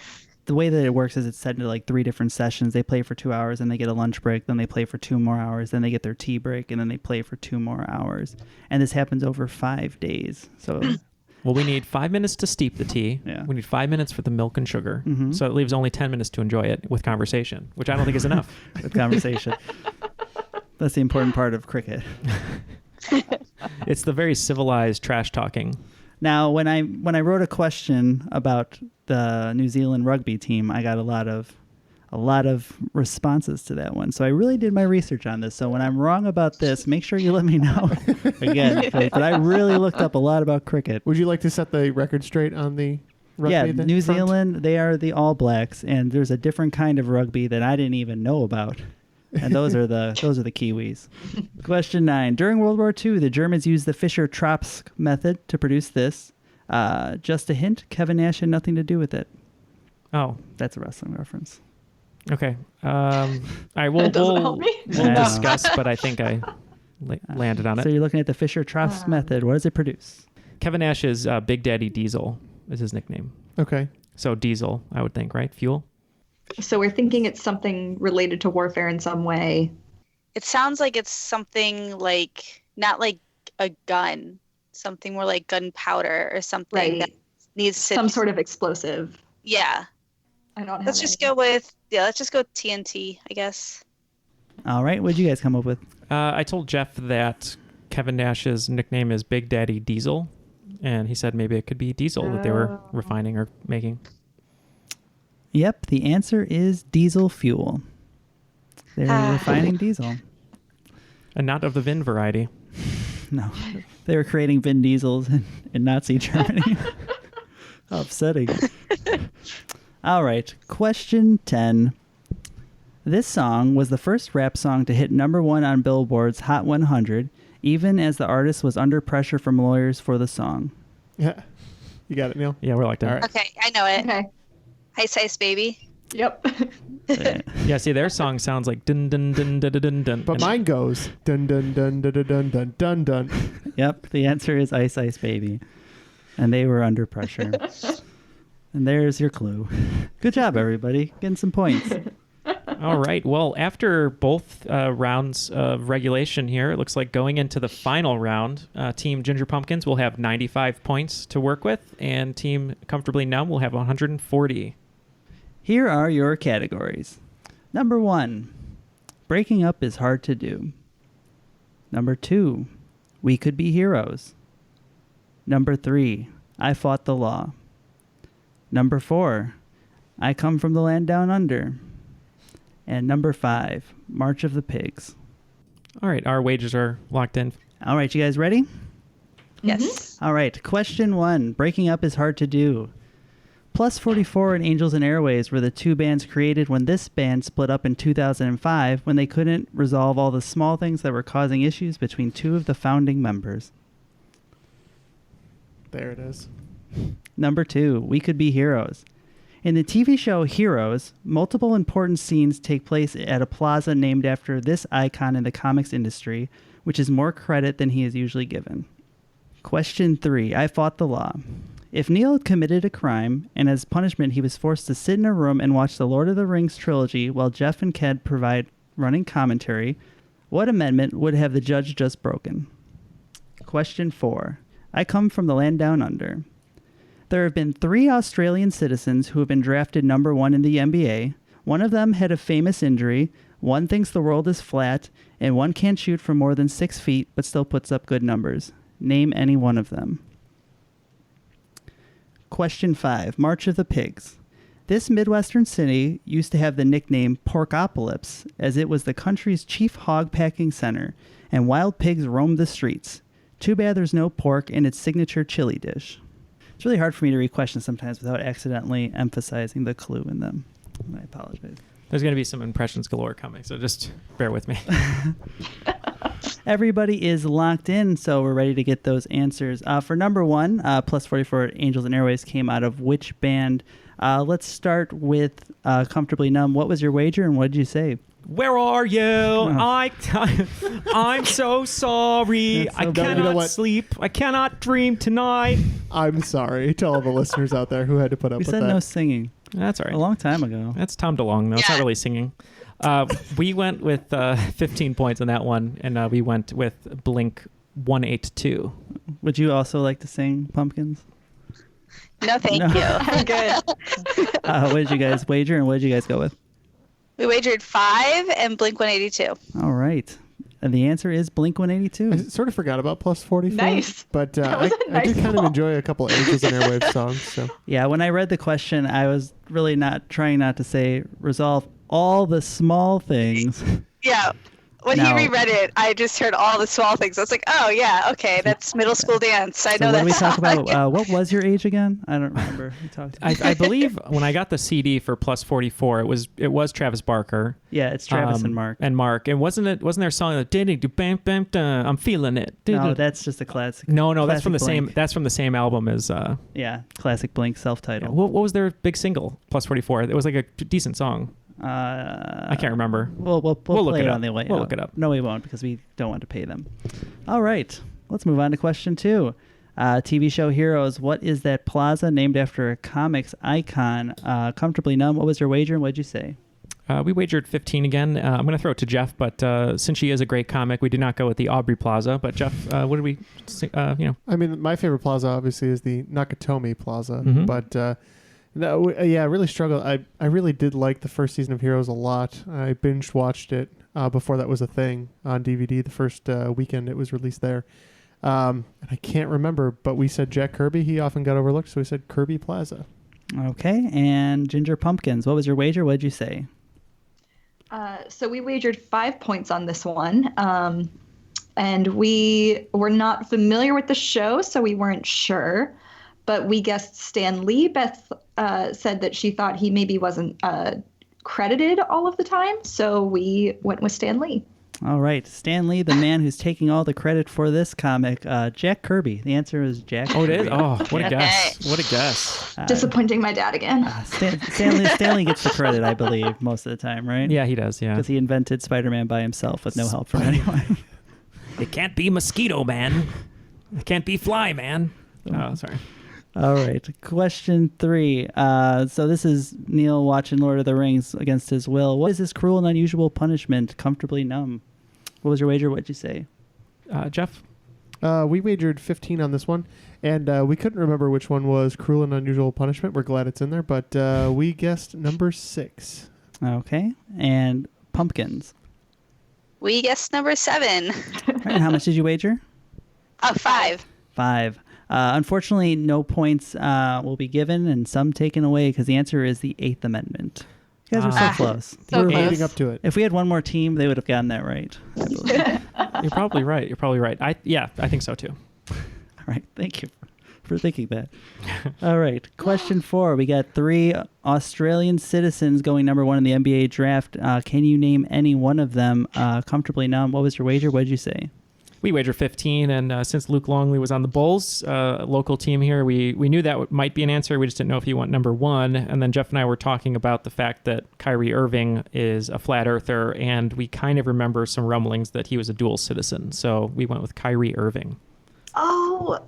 the way that it works is it's set into like 3 different sessions. They play for 2 hours and they get a lunch break. Then they play for 2 more hours. Then they get their tea break and then they play for 2 more hours. And this happens over 5 days. So, well, we need 5 minutes to steep the tea. Yeah. We need 5 minutes for the milk and sugar. Mhm. So it leaves only 10 minutes to enjoy it with conversation, which I don't think is enough. With conversation. That's the important part of cricket. It's the very civilized trash talking. Now, when I wrote a question about the New Zealand rugby team, I got a lot of responses to that one. So I really did my research on this. So when I'm wrong about this, make sure you let me know again. But I really looked up a lot about cricket. Would you like to set the record straight on the rugby? Yeah, then New front? Zealand, they are the All Blacks, and there's a different kind of rugby that I didn't even know about. And those are the Kiwis. Question 9. During World War II, the Germans used the Fischer-Tropsch method to produce this. Just a hint, Kevin Nash had nothing to do with it. Oh. That's a wrestling reference. Okay. All right, we'll discuss, but I think I landed on it. So you're looking at the Fischer-Tropsch method. What does it produce? Kevin Nash's Big Daddy Diesel is his nickname. Okay. So diesel, I would think, right? Fuel? So we're thinking it's something related to warfare in some way. It sounds like it's something like, not like a gun, something more like gunpowder or something that needs to some sort of explosive. Yeah. I don't have let's just go with TNT, I guess. All right. What'd you guys come up with? I told Jeff that Kevin Nash's nickname is Big Daddy Diesel, and he said maybe it could be diesel that they were refining or making. Yep, the answer is diesel fuel. They're refining diesel. And not of the Vin variety. No. They were creating Vin Diesels in Nazi Germany. How upsetting. All right, question 10. This song was the first rap song to hit #1 on Billboard's Hot 100, even as the artist was under pressure from lawyers for the song. Yeah. You got it, Neil? Yeah, we're locked in. All right. Okay, I know it. Okay. Ice Ice Baby. Yep. Yeah, see, their song sounds like dun dun dun dun dun dun dun. But mine goes dun dun dun dun dun dun dun dun dun. Yep, the answer is Ice Ice Baby. And they were under pressure. And there's your clue. Good job, everybody. Getting some points. All right. Well, after both rounds of regulation here, it looks like going into the final round, Team Ginger Pumpkins will have 95 points to work with, and Team Comfortably Numb will have 140. Here are your categories. Number 1, breaking up is hard to do. Number 2, we could be heroes. Number 3, I fought the law. Number 4, I come from the land down under. And number 5, March of the Pigs. All right. Our wages are locked in. All right. You guys ready? Yes. All right. Question 1, breaking up is hard to do. Plus 44 and Angels and Airways were the 2 bands created when this band split up in 2005 when they couldn't resolve all the small things that were causing issues between 2 of the founding members. There it is. Number 2, We Could Be Heroes. In the TV show Heroes, multiple important scenes take place at a plaza named after this icon in the comics industry, which is more credit than he is usually given. Question 3, I fought the law. If Neal had committed a crime, and as punishment he was forced to sit in a room and watch the Lord of the Rings trilogy while Jeff and Ked provide running commentary, what amendment would have the judge just broken? Question 4, I come from the land down under. There have been 3 Australian citizens who have been drafted number 1 in the NBA. One of them had a famous injury, one thinks the world is flat, and one can't shoot from more than 6 feet but still puts up good numbers. Name any one of them. Question 5, March of the Pigs. This Midwestern city used to have the nickname Porkopolis, as it was the country's chief hog packing center, and wild pigs roamed the streets. Too bad there's no pork in its signature chili dish. It's really hard for me to read questions sometimes without accidentally emphasizing the clue in them. I apologize. There's going to be some impressions galore coming, so just bear with me. Everybody is locked in, so we're ready to get those answers. For number 1, plus 44 Angels and Airways came out of which band? Let's start with Comfortably Numb. What was your wager and what did you say? Where are you? Oh. I'm so sorry. So I cannot sleep. I cannot dream tonight. I'm sorry to all the listeners out there who had to put up We with said that. no singing. That's all right. A long time ago. That's Tom DeLonge, though. It's not really singing. We went with 15 points on that one, and we went with Blink 182. Would you also like to sing Pumpkins? No, thank you. I'm good. What did you guys wager, and what did you guys go with? We wagered 5 and Blink 182. All right. And the answer is Blink 182. I sort of forgot about Plus 44. Nice. But That was a I nice do kind of call. enjoy a couple of Angels and Airwaves songs. So Yeah, when I read the question, I was really trying not to say resolve all the small things. Yeah. When Now- he reread it, I just heard all the small things. I was like, oh, yeah, okay, that's middle school dance. I So know what that did we talk song. about? What was your age again? I don't remember. We talked. I believe when I got the CD for Plus 44, it was Travis Barker. Yeah, it's Travis and Mark. And Mark. And wasn't there a song that bam bam dun, I'm feeling it. No, that's just a classic. No, that's from the classic same. Blink. That's from the same album as. Yeah, classic Blink self-titled. What was their big single? Plus 44. It was like a decent song. I can't remember. We'll look play it it up. on the way We'll out. look it up. No, we won't because we don't want to pay them. All right, let's move on to question 2. TV show heroes. What is that plaza named after a comics icon? Comfortably Numb. What was your wager and what did you say? We wagered 15 again. I'm going to throw it to Jeff, but since she is a great comic, we did not go with the Aubrey Plaza. But Jeff, what did we? I mean, my favorite plaza obviously is the Nakatomi Plaza, Mhm. but. No, I really struggled. I really did like the first season of Heroes a lot. I binge watched it before that was a thing on DVD. The first weekend it was released there, and I can't remember. But we said Jack Kirby. He often got overlooked, so we said Kirby Plaza. Okay, and Ginger Pumpkins. What was your wager? What did you say? So we wagered 5 points on this one. And we were not familiar with the show, so we weren't sure. But we guessed Stan Lee. Beth said that she thought he maybe wasn't credited all of the time, so we went with Stan Lee. All right, Stan Lee, the man who's taking all the credit for this comic. Jack Kirby. The answer is Jack. Oh, it is. Kirby. Oh, what a guess! What a guess! Disappointing my dad again. Stanley gets the credit, I believe, most of the time, right? Yeah, he does. Yeah, because he invented Spider-Man by himself with no help from anyone. It can't be Mosquito Man. It can't be Fly Man. Oh, sorry. All right. Question 3. So this is Neal watching Lord of the Rings against his will. What is this cruel and unusual punishment? Comfortably Numb. What was your wager? What'd you say? Jeff? We wagered 15 on this one, and we couldn't remember which one was Cruel and Unusual Punishment. We're glad it's in there, but we guessed number 6. Okay. And Pumpkins. We guessed number 7. Right, and how much did you wager? 5. 5. Unfortunately, no points will be given and some taken away because the answer is the 8th Amendment. You guys are so close. We're leading up to it. If we had one more team, they would have gotten that right. I believe. You're probably right. I think so too. All right. Thank you for thinking that. All right. Question 4. We got 3 Australian citizens going number 1 in the NBA draft. Can you name any one of them? Comfortably Numb. What was your wager? What did you say? We wagered 15, and since Luke Longley was on the Bulls, local team here, we knew that might be an answer. We just didn't know if he went number 1. And then Jeff and I were talking about the fact that Kyrie Irving is a flat earther, and we kind of remember some rumblings that he was a dual citizen. So we went with Kyrie Irving. Oh.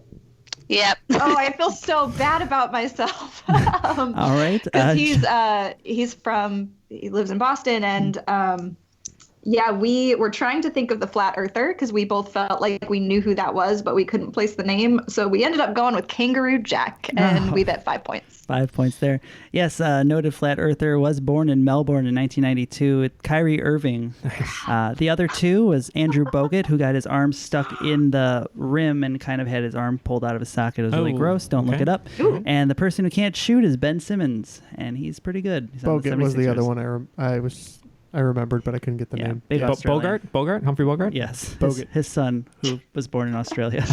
Yep. Oh, I feel so bad about myself. All right. Because he lives in Boston, and yeah, we were trying to think of the flat earther because we both felt like we knew who that was, but we couldn't place the name. So we ended up going with Kangaroo Jack, and we bet 5 points. 5 points there. Yes, noted flat earther, was born in Melbourne in 1992. Kyrie Irving. The other 2 was Andrew Bogut, who got his arm stuck in the rim and kind of had his arm pulled out of his socket. It was really gross. Don't look it up. Ooh. And the person who can't shoot is Ben Simmons, and he's pretty good. He's on Bogut was the 76ers. other one I remembered, but I couldn't get the name. Big Australian. Bogart? Humphrey Bogart? Yes. Bogut. His son, who was born in Australia.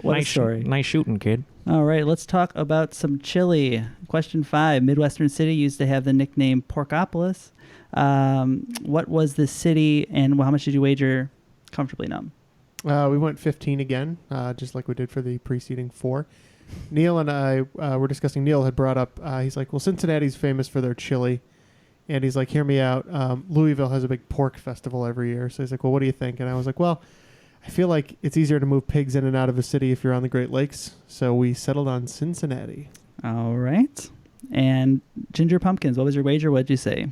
What a story. Nice shooting, kid. All right, let's talk about some chili. Question 5. Midwestern city used to have the nickname Porkopolis. What was the city, and how much did you wager? Comfortably Numb. We went 15 again, just like we did for the preceding 4. Neal and I were discussing. Neal had brought up, he's like, well, Cincinnati's famous for their chili. And he's like, hear me out. Louisville has a big pork festival every year. So he's like, well, what do you think? And I was like, well, I feel like it's easier to move pigs in and out of a city if you're on the Great Lakes. So we settled on Cincinnati. All right. And Ginger Pumpkins, what was your wager? What'd you say?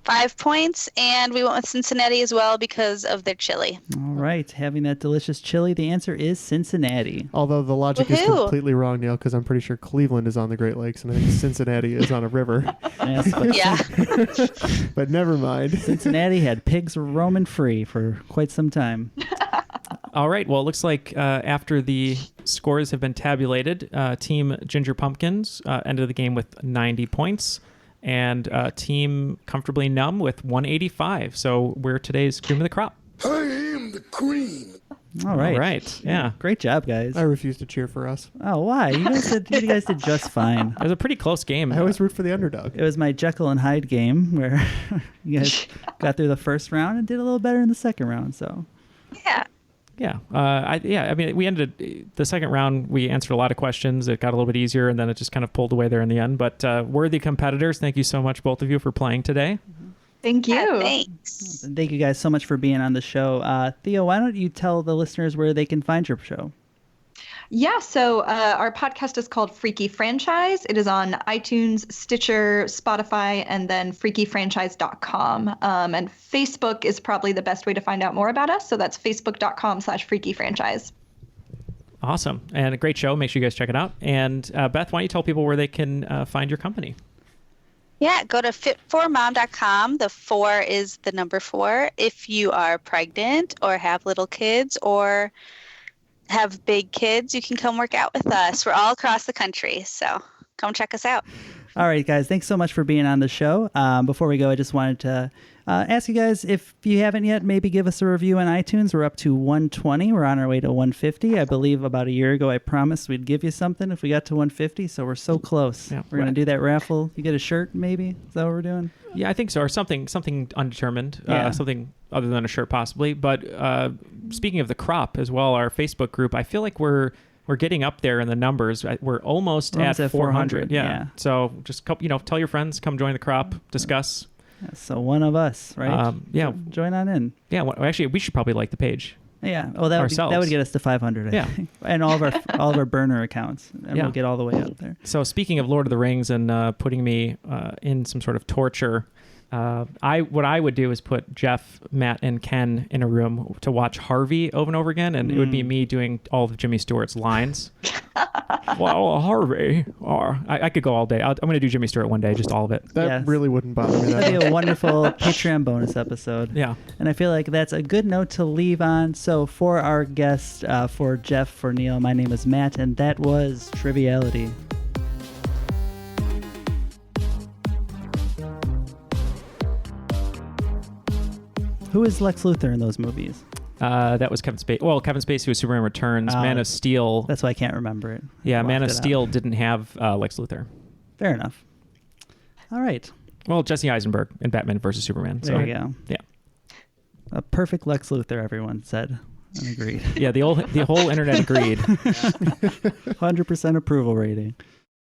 5 points, and we went with Cincinnati as well because of their chili. All right, having that delicious chili. The answer is Cincinnati. Although the logic is completely wrong, Neal, because I'm pretty sure Cleveland is on the Great Lakes, and I think Cincinnati is on a river. Yes, but yeah. But never mind. Cincinnati had pigs roaming free for quite some time. All right. Well, it looks like after the scores have been tabulated, Team Ginger Pumpkins ended the game with 90 points. And Team Comfortably Numb with 185. So we're today's cream of the crop. I am the cream. All right. All right. Yeah. Great job, guys. I refuse to cheer for us. Oh, why? You guys did just fine. It was a pretty close game. I always root for the underdog. It was my Jekyll and Hyde game where you guys got through the first round and did a little better in the second round. So Yeah. Yeah. I mean, we ended the second round. We answered a lot of questions. It got a little bit easier, and then it just kind of pulled away there in the end. But worthy competitors, thank you so much, both of you, for playing today. Thank you. Yeah, thanks. and thank you guys so much for being on the show. Theo, why don't you tell the listeners where they can find your show? Yeah, so our podcast is called Freaky Franchise. It is on iTunes, Stitcher, Spotify, and then freakyfranchise.com. And Facebook is probably the best way to find out more about us. So that's facebook.com/freakyfranchise. Awesome. And a great show. Make sure you guys check it out. And Beth, why don't you tell people where they can find your company? Yeah, go to fit4mom.com. The 4 is the number 4. If you are pregnant or have little kids or have big kids, you can come work out with us. We're all across the country, so come check us out. All right, guys, thanks so much for being on the show. Before we go, I just wanted to ask you guys, if you haven't yet, maybe give us a review on iTunes. We're up to 120. We're on our way to 150. I believe about a year ago I promised we'd give you something if we got to 150, so we're so close. Yeah, we're going to do that raffle. You get a shirt, maybe? Is that what we're doing? Yeah, I think so. Or something undetermined. Yeah. Something other than a shirt, possibly. But speaking of the crop as well, our Facebook group, I feel like we're getting up there in the numbers. We're almost at 400. Yeah. So just tell your friends, come join the crop, discuss. Yeah, so one of us, right? Yeah. So join on in. Yeah. Well, actually, we should probably like the page. Yeah. Well, that would get us to 500. I think. And all of our burner accounts, and we'll get all the way up there. So speaking of Lord of the Rings and putting me in some sort of torture, what I would do is put Jeff, Matt, and Ken in a room to watch Harvey over and over again, and it would be me doing all of Jimmy Stewart's lines. Well, Harvey, I could go all day. I'm going to do Jimmy Stewart one day, just all of it. That really wouldn't bother me. That'd be a wonderful Patreon bonus episode. Yeah. And I feel like that's a good note to leave on. So for our guest, for Jeff, for Neal, my name is Matt, and that was Triviality. Who is Lex Luthor in those movies? That was Kevin Spacey. Well, Kevin Spacey was Superman Returns. Man of Steel. That's why I can't remember it. Yeah, Man of Steel didn't have Lex Luthor. Fair enough. All right. Well, Jesse Eisenberg in Batman vs. Superman. There you go. Yeah. A perfect Lex Luthor, everyone said and agreed. Yeah, the whole internet agreed. 100% approval rating.